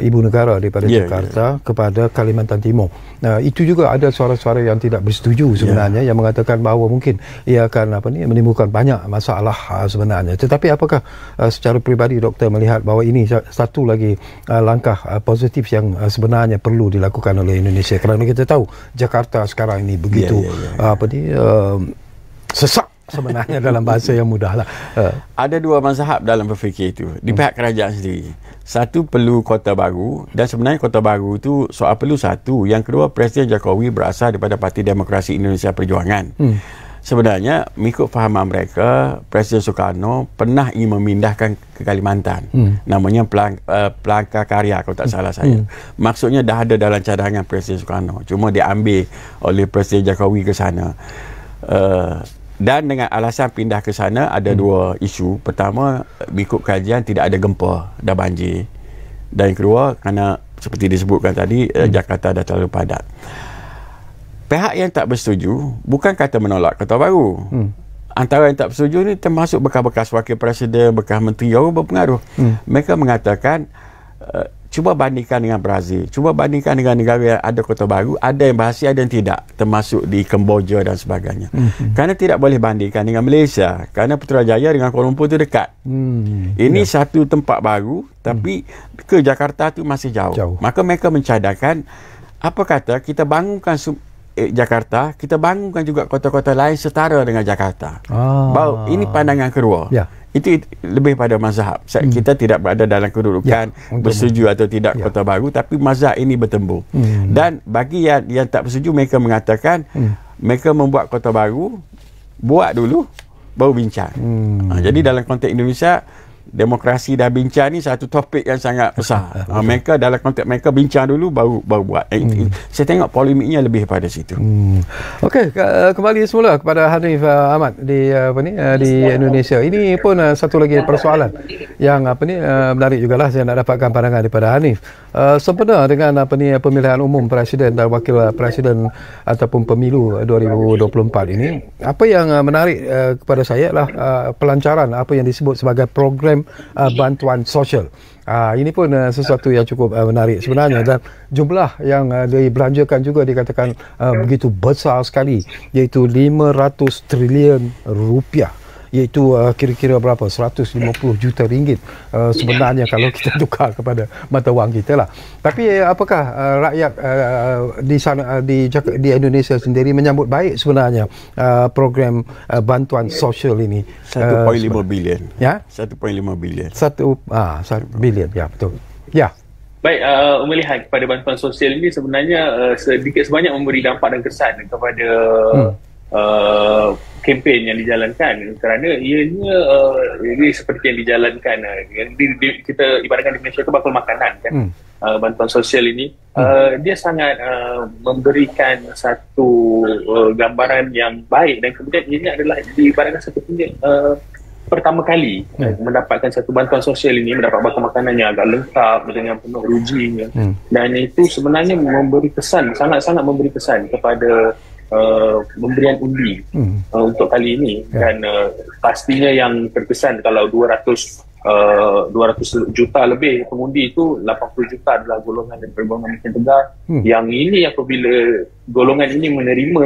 S1: ibu negara daripada Jakarta kepada Kalimantan Timur, itu juga ada suara-suara yang tidak bersetuju sebenarnya, yang mengatakan bahawa mungkin ia akan menimbulkan banyak masalah sebenarnya. Tetapi apakah secara peribadi doktor melihat bahawa ini satu lagi langkah positif yang sebenarnya perlu dilakukan oleh Indonesia, kerana kita tahu Jakarta sekarang ini begitu sesak sebenarnya dalam bahasa yang mudah lah.
S2: Ada dua mazhab dalam berfikir itu di pihak kerajaan sendiri. Satu, perlu kota baru, dan sebenarnya kota baru itu soal perlu satu. Yang kedua, Presiden Jokowi berasal daripada Parti Demokrasi Indonesia Perjuangan. Sebenarnya mengikut fahaman mereka, Presiden Soekarno pernah ingin memindahkan ke Kalimantan. Namanya Pelangka Karya kalau tak salah saya. Maksudnya dah ada dalam cadangan Presiden Soekarno, cuma diambil oleh Presiden Jokowi ke sana. Dan dengan alasan pindah ke sana ada dua isu. Pertama, mengikut kajian tidak ada gempa dan banjir. Dan yang kedua, kerana seperti disebutkan tadi, Jakarta dah terlalu padat. Pihak yang tak bersetuju bukan kata menolak Kota Baru. Antara yang tak bersetuju ni termasuk bekas-bekas wakil presiden, bekas menteri, orang berpengaruh. Mereka mengatakan, cuba bandingkan dengan Brazil, cuba bandingkan dengan negara yang ada Kota Baru, ada yang berhasil, ada yang tidak, termasuk di Kemboja dan sebagainya. Kerana tidak boleh bandingkan dengan Malaysia, kerana Putrajaya dengan Kuala Lumpur tu dekat. Ini satu tempat baru, tapi ke Jakarta tu masih jauh. Maka mereka mencadangkan, apa kata kita bangunkan Jakarta, kita bangunkan juga kota-kota lain setara dengan Jakarta. Baru ini pandangan kedua. Itu lebih pada mazhab. Kita tidak berada dalam kedudukan bersetuju atau tidak Kota Baru, tapi mazhab ini bertembur. Dan bagi yang tak bersetuju, mereka mengatakan mereka membuat Kota Baru, buat dulu baru bincang. Jadi dalam konteks Indonesia, demokrasi dah bincang ni satu topik yang sangat besar. Mereka dalam konteks mereka bincang dulu baru buat. Saya tengok polemiknya lebih pada situ.
S1: Okey, kembali semula kepada Hanif Ahmad di Indonesia. Ini pun satu lagi persoalan yang menarik jugalah saya nak dapatkan pandangan daripada Hanif. Sempena dengan pemilihan umum presiden dan wakil presiden ataupun pemilu 2024 ini, apa yang menarik kepada saya adalah pelancaran apa yang disebut sebagai program bantuan sosial. Ini pun sesuatu yang cukup menarik sebenarnya, dan jumlah yang dibelanjakan juga dikatakan begitu besar sekali, iaitu 500 trilion rupiah, iaitu kira-kira berapa, 150 juta ringgit sebenarnya kalau kita tukar kepada mata wang kita lah. Tapi apakah rakyat di sana di Indonesia sendiri menyambut baik sebenarnya program bantuan sosial ini?
S2: 1.5 bilion.
S1: Ya?
S2: 1.5 bilion.
S1: 1 bilion, ya betul. Ya.
S3: Baik, melihat kepada bantuan sosial ini sebenarnya sedikit sebanyak memberi dampak dan kesan kepada kempen yang dijalankan, kerana ianya ini seperti yang dijalankan kita ibaratkan di Malaysia itu bakul makanan kan. Bantuan sosial ini dia sangat memberikan satu gambaran yang baik, dan kemudian ini adalah diibaratkan seperti pertama kali mendapatkan satu bantuan sosial ini, mendapat bakul makanan yang agak lengkap dengan penuh rujinya. Dan itu sebenarnya memberi kesan, sangat-sangat memberi kesan kepada pemberian undi untuk kali ini. Dan pastinya yang terkesan kalau 200 juta lebih pengundi itu, 80 juta adalah golongan dan golongan miskin tegar. Yang ini apabila golongan ini menerima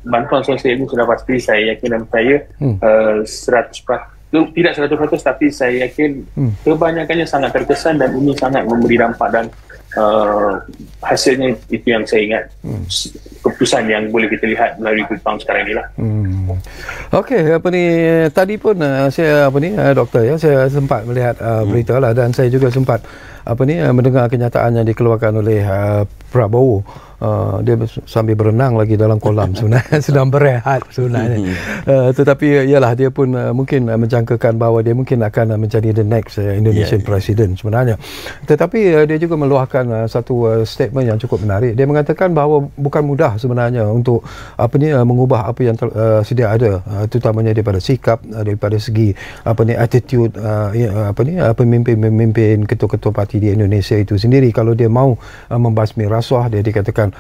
S3: bantuan sosial ini, sudah pasti saya yakin dan percaya 100%, tidak 100%, tapi saya yakin kebanyakannya sangat terkesan, dan ini sangat memberi dampak, dan hasilnya itu yang saya ingat, keputusan yang boleh kita lihat melalui tahun sekarang inilah.
S1: Okey, tadi pun saya doktor ya, saya sempat melihat berita lah, dan saya juga sempat mendengar kenyataan yang dikeluarkan oleh Prabowo. Dia sambil berenang lagi dalam kolam sebenarnya, sedang berehat sebenarnya. Tetapi ialah dia pun mungkin menjangkakan bahawa dia mungkin akan menjadi the next Indonesian President sebenarnya. Tetapi dia juga meluahkan satu statement yang cukup menarik. Dia mengatakan bahawa bukan mudah sebenarnya untuk mengubah apa yang sedia ada, terutamanya daripada sikap, daripada segi attitude pemimpin ketua-ketua parti di Indonesia itu sendiri. Kalau dia mau membasmi rasuah, dia dikatakan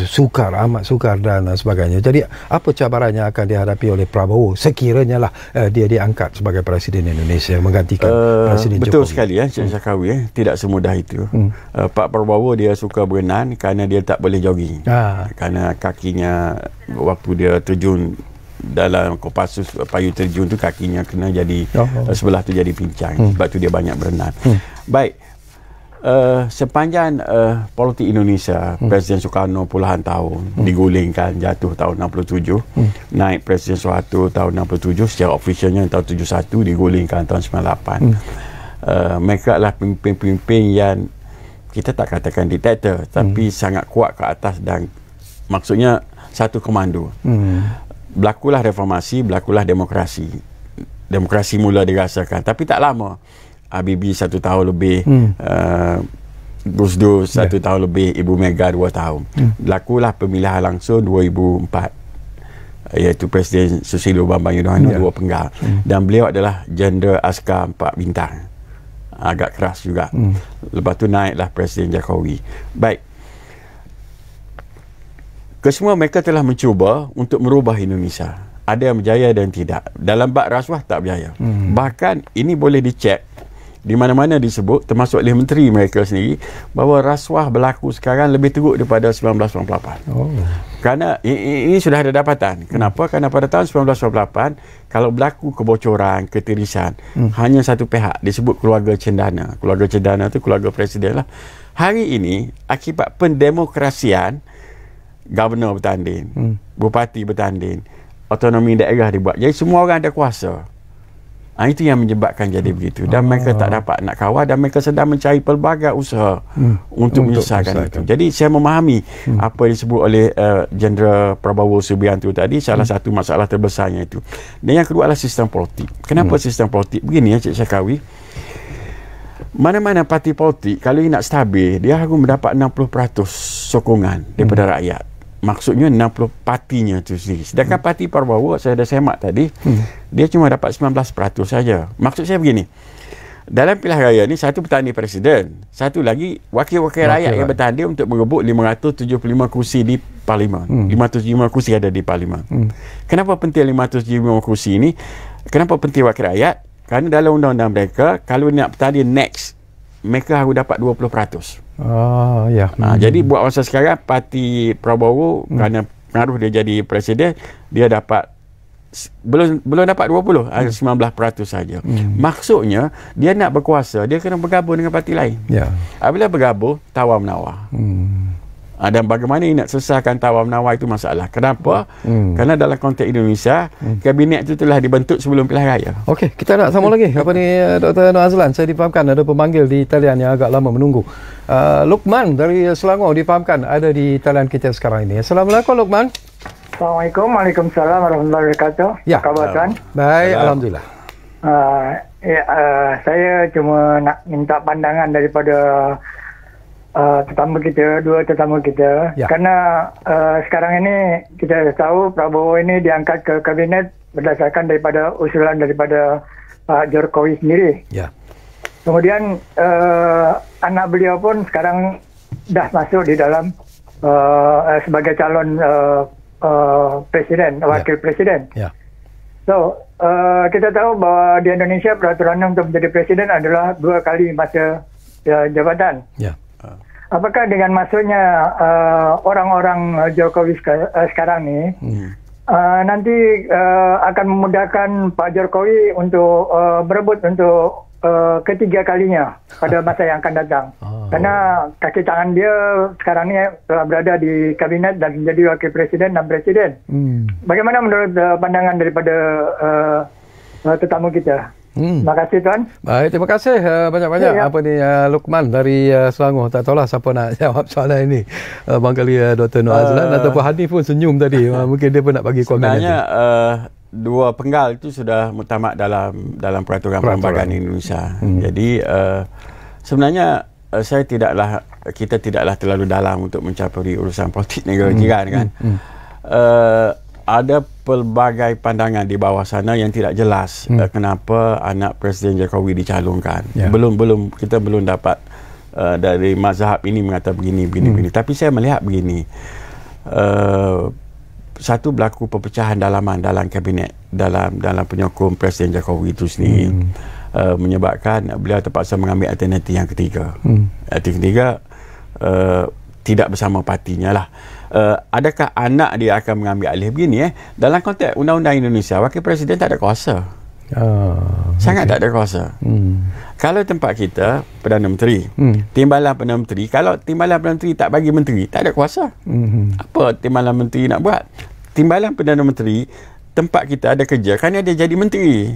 S1: sukar, amat sukar dan sebagainya. Jadi apa cabaran yang akan dihadapi oleh Prabowo sekiranya lah dia diangkat sebagai Presiden Indonesia menggantikan Presiden Jokowi?
S2: Betul sekali Cik Syakawi, tidak semudah itu. Pak Prabowo dia suka berenang kerana dia tak boleh jogging. Kerana kakinya waktu dia terjun dalam Kopassus payung terjun tu, kakinya kena jadi sebelah tu jadi pincang. Sebab tu dia banyak berenang. Baik. Sepanjang politik Indonesia, Presiden Soekarno puluhan tahun digulingkan, jatuh tahun 67, naik Presiden Soeharto tahun 67, secara ofisialnya tahun 71, digulingkan tahun 98. Mereka adalah pemimpin-pemimpin yang kita tak katakan diktator, tapi sangat kuat ke atas dan maksudnya satu komando. Berlakulah reformasi, berlakulah demokrasi. Demokrasi mula dirasakan, tapi tak lama. Habibie 1 tahun lebih, Gus Dur 1 tahun lebih, Ibu Mega 2 tahun. Berlakulah pemilihan langsung 2004, iaitu Presiden Susilo Bambang Yudhoyono 2 penggal. Dan beliau adalah Jenderal Askar 4 bintang. Agak keras juga. Lepas tu naiklah Presiden Jokowi. Baik. Kesemua mereka telah mencuba untuk merubah Indonesia. Ada yang berjaya dan tidak. Dalam bab rasuah tak berjaya. Bahkan ini boleh dicek di mana-mana disebut, termasuk oleh menteri mereka sendiri, bahawa rasuah berlaku sekarang lebih teruk daripada 1998. Kerana ini sudah ada dapatan. Kenapa? Kerana pada tahun 1998, kalau berlaku kebocoran, ketirisan, hanya satu pihak, disebut keluarga cendana. Keluarga cendana itu keluarga presiden lah. Hari ini, akibat pendemokrasian, governor bertanding, bupati bertanding, otonomi daerah dibuat. Jadi semua orang ada kuasa. Itu yang menyebabkan jadi begitu. Dan mereka tak dapat nak kawal, dan mereka sedang mencari pelbagai usaha untuk menyelesaikan itu. Jadi saya memahami apa yang disebut oleh Jenderal Prabowo Subianto tadi, salah satu masalah terbesarnya itu. Dan yang kedua adalah sistem politik. Kenapa sistem politik? Begini Cik Syakawi, mana-mana parti politik kalau nak stabil, dia harus mendapat 60% sokongan daripada rakyat. Maksudnya 60 partinya itu sendiri. Sedangkan parti Prabowo, saya dah semak tadi, dia cuma dapat 19% saja. Maksud saya begini, dalam pilihan raya ni, satu bertanding presiden, satu lagi wakil-wakil rakyat yang bertanding untuk merebut 575 kursi di Parlimen. 575 kursi ada di Parlimen. Kenapa penting 575 kursi ini? Kenapa penting wakil rakyat? Kerana dalam undang-undang mereka, kalau nak bertanding next, mereka harus dapat 20%. Jadi buat masa sekarang parti Prabowo kerana pengaruh dia jadi presiden, dia dapat belum dapat 20, hanya 19% saja. Maksudnya dia nak berkuasa, dia kena bergabung dengan parti lain. Apabila bergabung, tawar-menawar. Dan bagaimana nak selesaikan tawar-menawar itu masalah. Kenapa? Kerana dalam konteks Indonesia, kabinet itu telah dibentuk sebelum pilihan raya.
S1: Okey, kita nak sambung lagi. Dr. Noor Azlan, saya difahamkan ada pemanggil di talian yang agak lama menunggu. Luqman dari Selangor difahamkan ada di talian kita sekarang ini. Assalamualaikum Luqman.
S4: Assalamualaikum. Waalaikumsalam warahmatullahi wabarakatuh.
S1: Apa khabar tuan? Baik, alhamdulillah.
S4: Saya cuma nak minta pandangan daripada dua tetamu kita. Kerana sekarang ini kita tahu Prabowo ini diangkat ke kabinet berdasarkan daripada usulan daripada Pak Jokowi sendiri. Kemudian anak beliau pun sekarang dah masuk di dalam sebagai calon presiden, wakil presiden. So kita tahu bahawa di Indonesia peraturan untuk menjadi presiden adalah 2 kali masa jabatan. Apakah dengan masuknya orang-orang Jokowi sekarang ni nanti akan memudahkan Pak Jokowi untuk berebut untuk ketiga kalinya pada masa yang akan datang? Kerana kaki tangan dia sekarang ni telah berada di kabinet dan menjadi wakil presiden dan presiden. Bagaimana menurut pandangan daripada tetamu kita? Terima kasih Tuan.
S1: Baik, terima kasih banyak-banyak Luqman dari Selangor. Tak tahulah siapa nak jawab soalan ini. Barangkali Dr. Noor Azlan ataupun Hanif pun senyum tadi. Mungkin dia pun nak bagi komen.
S2: Sebenarnya dua penggal itu sudah mutamak dalam peraturan perlembagaan Indonesia. Jadi sebenarnya kita tidaklah terlalu dalam untuk mencampuri urusan politik negara jiran kan. Ada pelbagai pandangan di bawah sana yang tidak jelas kenapa anak Presiden Jokowi dicalonkan. Kita belum dapat dari mazhab ini mengatakan begini. Tapi saya melihat begini. Satu, berlaku perpecahan dalaman dalam kabinet, dalam penyokong Presiden Jokowi itu sendiri, menyebabkan beliau terpaksa mengambil alternatif yang ketiga. Alternatif ketiga tidak bersama partinya lah. Adakah anak dia akan mengambil alih begini? Dalam konteks Undang-Undang Indonesia, Wakil Presiden tak ada kuasa. Sangat tak ada kuasa. Kalau tempat kita Perdana Menteri, timbalan Perdana Menteri, kalau timbalan Perdana Menteri tak bagi menteri, tak ada kuasa. Apa timbalan menteri nak buat? Timbalan Perdana Menteri, tempat kita ada kerja kerana dia jadi menteri.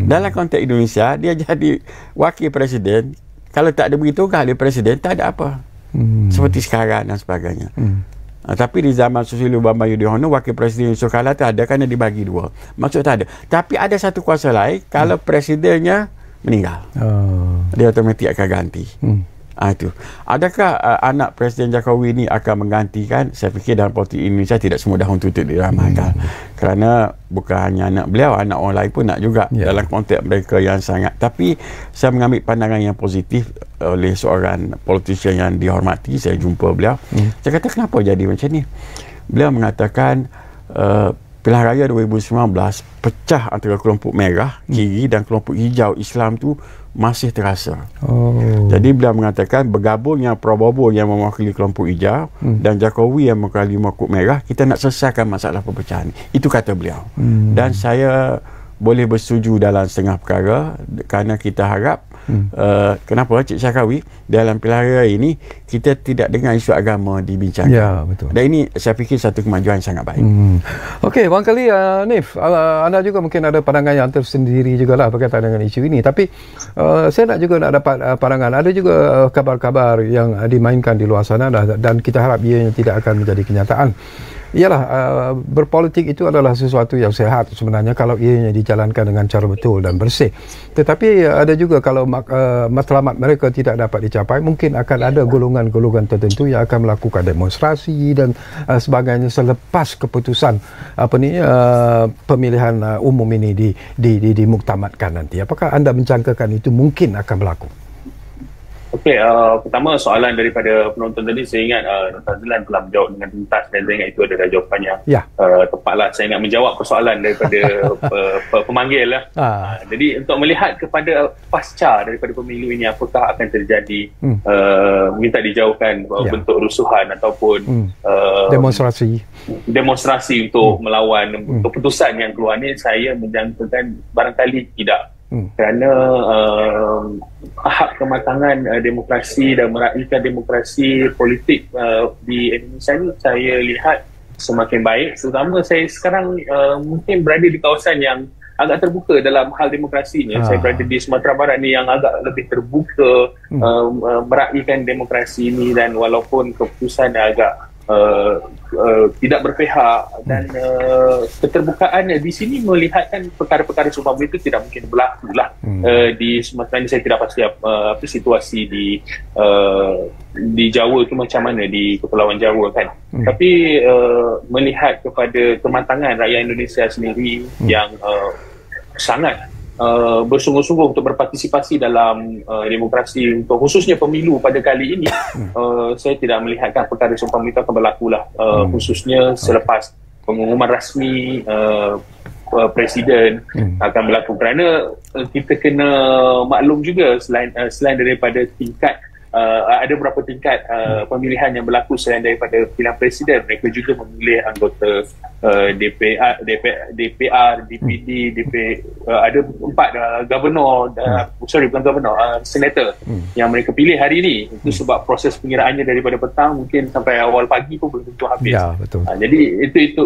S2: Dalam konteks Indonesia, dia jadi Wakil Presiden. Kalau tak ada begitu ke ahli Presiden, tak ada apa. Seperti sekarang dan sebagainya. Tapi di zaman Susilo Bambang Yudhoyono, Wakil Presiden Yusuf Kala tak ada kerana dibagi dua. Maksud tak ada. Tapi ada satu kuasa lain, kalau presidennya meninggal, dia otomatik akan ganti. Itu. Adakah anak Presiden Jokowi ini akan menggantikan? Saya fikir dalam politik Indonesia tidak semudah untuk diramalkan. Kerana bukan hanya anak beliau, anak orang lain pun nak juga dalam konteks mereka yang sangat. Tapi saya mengambil pandangan yang positif oleh seorang politician yang dihormati. Saya jumpa beliau. Saya kata, kenapa jadi macam ni? Beliau mengatakan pilihan raya 2019 pecah antara kelompok merah kiri dan kelompok hijau Islam tu masih terasa. Jadi beliau mengatakan bergabungnya Prabowo yang mewakili kelompok hijau dan Jokowi yang mewakili kelompok merah, kita nak selesaikan masalah perpecahan. Itu kata beliau. Dan saya boleh bersetuju dalam setengah perkara kerana kita harap kenapa Cik Syahkawi dalam pilihan raya ini kita tidak dengar isu agama dibincangkan. Ya, betul. Dan ini saya fikir satu kemajuan yang sangat baik.
S1: Okey, barangkali Nif, anda juga mungkin ada pandangan yang tersendiri jugalah berkaitan dengan isu ini. Tapi saya juga nak dapat pandangan. Ada juga kabar-kabar yang dimainkan di luar sana dan kita harap ianya tidak akan menjadi kenyataan. Ialah berpolitik itu adalah sesuatu yang sehat sebenarnya kalau ianya dijalankan dengan cara betul dan bersih. Tetapi ada juga kalau matlamat mereka tidak dapat dicapai, mungkin akan ada golongan-golongan tertentu yang akan melakukan demonstrasi dan sebagainya selepas keputusan pemilihan umum ini dimuktamadkan nanti. Apakah anda mencangkakan itu mungkin akan berlaku?
S3: Okey, pertama soalan daripada penonton tadi, saya ingat Dr. Azlan telah menjawab dengan tuntas dan saya ingat itu adalah jawapannya tepatlah. Saya ingat menjawab persoalan daripada pemanggil lah. Jadi untuk melihat kepada pasca daripada pemilu ini, apakah akan terjadi minta dijauhkan bentuk rusuhan ataupun demonstrasi untuk melawan keputusan yang keluar ni, saya menjangkakan barangkali tidak. Kerana hak kematangan demokrasi dan meraihkan demokrasi politik di Indonesia ni saya lihat semakin baik. Terutama saya sekarang mungkin berada di kawasan yang agak terbuka dalam hal demokrasinya. Saya berada di Sumatera Barat ni yang agak lebih terbuka meraihkan demokrasi ini, dan walaupun keputusan agak tidak berpihak dan keterbukaan di sini melihatkan perkara-perkara seumpama itu tidak mungkin berlaku lah. Di Sumatera ini saya tidak pasti apa situasi di Jawa itu macam mana, di Kepulauan Jawa kan. Tapi melihat kepada kematangan rakyat Indonesia sendiri yang sangat bersungguh-sungguh untuk berpartisipasi dalam demokrasi, untuk khususnya pemilu pada kali ini, saya tidak melihatkan perkara seumpama itu akan berlaku lah, khususnya selepas pengumuman rasmi Presiden akan berlaku. Kerana kita kena maklum juga selain daripada tingkat ada beberapa tingkat pemilihan yang berlaku selain daripada pilihan Presiden, mereka juga memilih anggota DPR, DPD, ada 4 governor, bukan governor, senator yang mereka pilih hari ini. Itu sebab proses pengiraannya daripada petang mungkin sampai awal pagi pun belum tentu habis.
S1: Ya, betul.
S3: Jadi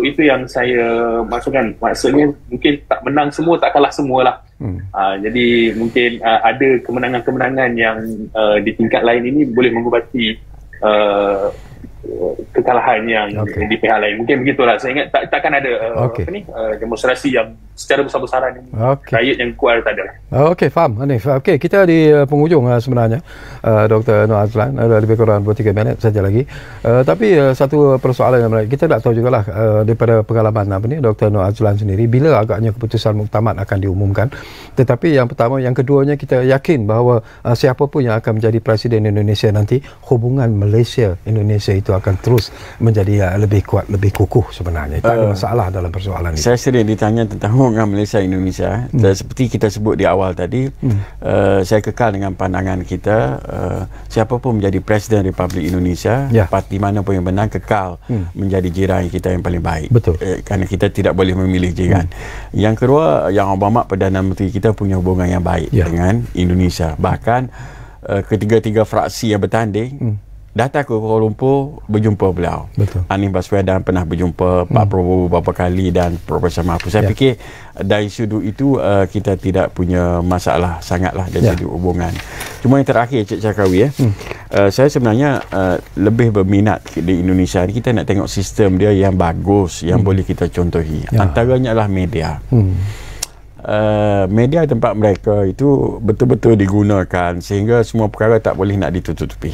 S3: itu yang saya maksudkan. Maksudnya mungkin tak menang semua, tak kalah semua lah. Jadi mungkin ada kemenangan-kemenangan yang di tingkat lain ini boleh mengubati kekalahan yang di pihak lain. Mungkin begitulah. Saya ingat takkan ada demonstrasi yang secara besar-besaran ini. Rakyat yang kuat tak ada.
S1: Okey, faham Hanif. Okey, kita di penghujung sebenarnya. Dr. Noor Azlan, lebih kurang 2-3 minit saja lagi. Tapi satu persoalan yang menarik, kita tak tahu jugalah daripada pengalaman Dr. Noor Azlan sendiri, bila agaknya keputusan muktamad akan diumumkan. Tetapi yang pertama, yang keduanya, kita yakin bahawa siapa pun yang akan menjadi Presiden Indonesia nanti, hubungan Malaysia-Indonesia itu akan terus menjadi lebih kuat, lebih kukuh sebenarnya. Tak ada masalah dalam persoalan ini.
S2: Saya sering ditanya tentang hubungan Malaysia-Indonesia. Seperti kita sebut di awal tadi, saya kekal dengan pandangan kita, siapa pun menjadi Presiden Republik Indonesia, parti mana pun yang menang, kekal menjadi jiran kita yang paling baik.
S1: Betul.
S2: Kerana kita tidak boleh memilih jiran. Yang kedua, Yang Obama Perdana Menteri kita punya hubungan yang baik dengan Indonesia. Bahkan ketiga-tiga fraksi yang bertanding datang ke Kuala Lumpur berjumpa beliau.
S1: Betul.
S2: Anies Baswedan pernah berjumpa Pak Prabowo beberapa kali dan Profesor Mahfuz. Saya fikir dari sudut itu kita tidak punya masalah sangatlah dari sudut hubungan. Cuma yang terakhir Cik Syarkawi, saya sebenarnya lebih berminat di Indonesia ni, kita nak tengok sistem dia yang bagus, yang boleh kita contohi. Antaranya adalah media. Media tempat mereka itu betul-betul digunakan sehingga semua perkara tak boleh nak ditutupi.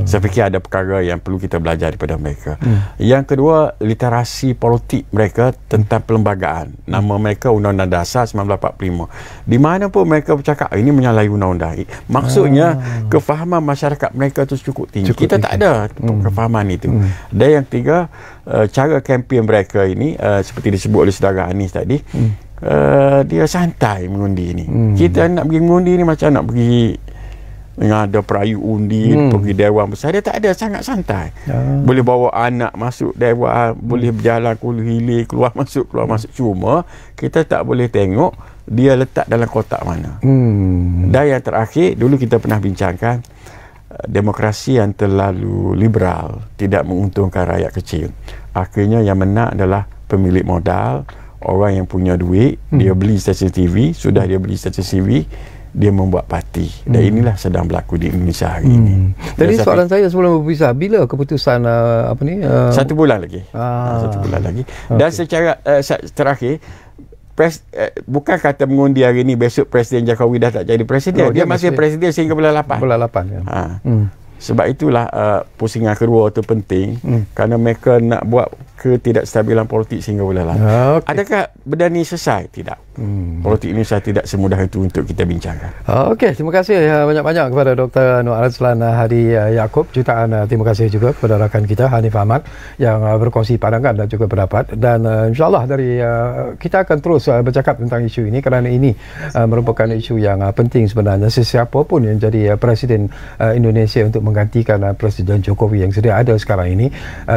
S2: Saya fikir ada perkara yang perlu kita belajar daripada mereka. Yang kedua, literasi politik mereka tentang perlembagaan. Nama mereka Undang-Undang Dasar 1945. Di mana pun mereka bercakap ini menyalahi undang-undang. Maksudnya kefahaman masyarakat mereka itu cukup tinggi. Kita tak ada kefahaman itu. Dan yang ketiga, cara kempen mereka ini seperti disebut oleh saudara Anies tadi, dia santai mengundi ni. Kita nak pergi mengundi ni macam nak pergi ada perayu undi, pergi dewan besar. Dia tak ada, sangat santai. Boleh bawa anak masuk dewan, boleh berjalan hilir, keluar masuk. Cuma kita tak boleh tengok dia letak dalam kotak mana. Dan yang terakhir, dulu kita pernah bincangkan, demokrasi yang terlalu liberal tidak menguntungkan rakyat kecil. Akhirnya yang menang adalah pemilik modal, orang yang punya duit, dia beli stesen TV, sudah dia beli stesen TV, dia membuat parti. Dan inilah sedang berlaku di Indonesia hari ini.
S1: Jadi soalan saya sebelum berpisah, bila keputusan
S2: 1 bulan lagi. 1 bulan lagi. Dan secara terakhir, bukan kata mengundi hari ini besok Presiden Jokowi dah tak jadi presiden. Dia masih presiden sehingga bulan 8.
S1: Bulan 8 ya.
S2: Sebab itulah pusingan kedua itu penting, kerana mereka nak buat ketidakstabilan politik sehingga bulan 8. Adakah benda ni selesai? Tidak. Politik Indonesia tidak semudah itu untuk kita bincangkan.
S1: Okey, terima kasih banyak-banyak kepada Dr. Noor Azlan Hadi Yaakob. Jutaan terima kasih juga kepada rakan kita Hanif Ahmad yang berkongsi pandangan dan juga pendapat. Dan insyaAllah dari kita akan terus bercakap tentang isu ini, kerana ini merupakan isu yang penting sebenarnya. Sesiapa pun yang jadi Presiden Indonesia untuk menggantikan Presiden Jokowi yang sedia ada sekarang ini,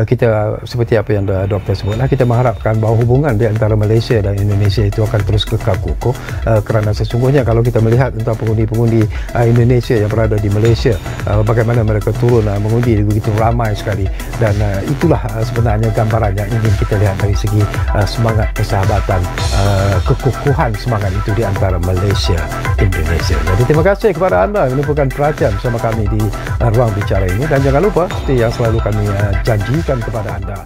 S1: kita seperti apa yang Doktor sebutlah, kita mengharapkan bahawa hubungan di antara Malaysia dan Indonesia itu akan terus kekal kukuh, kerana sesungguhnya kalau kita melihat tentang pengundi-pengundi Indonesia yang berada di Malaysia, bagaimana mereka turun mengundi begitu ramai sekali, dan itulah sebenarnya gambaran yang ingin kita lihat dari segi semangat persahabatan, kekukuhan semangat itu di antara Malaysia dan Indonesia. Jadi terima kasih kepada anda yang menumpukan perhatian bersama kami di ruang bicara ini, dan jangan lupa seperti yang selalu kami janjikan kepada anda,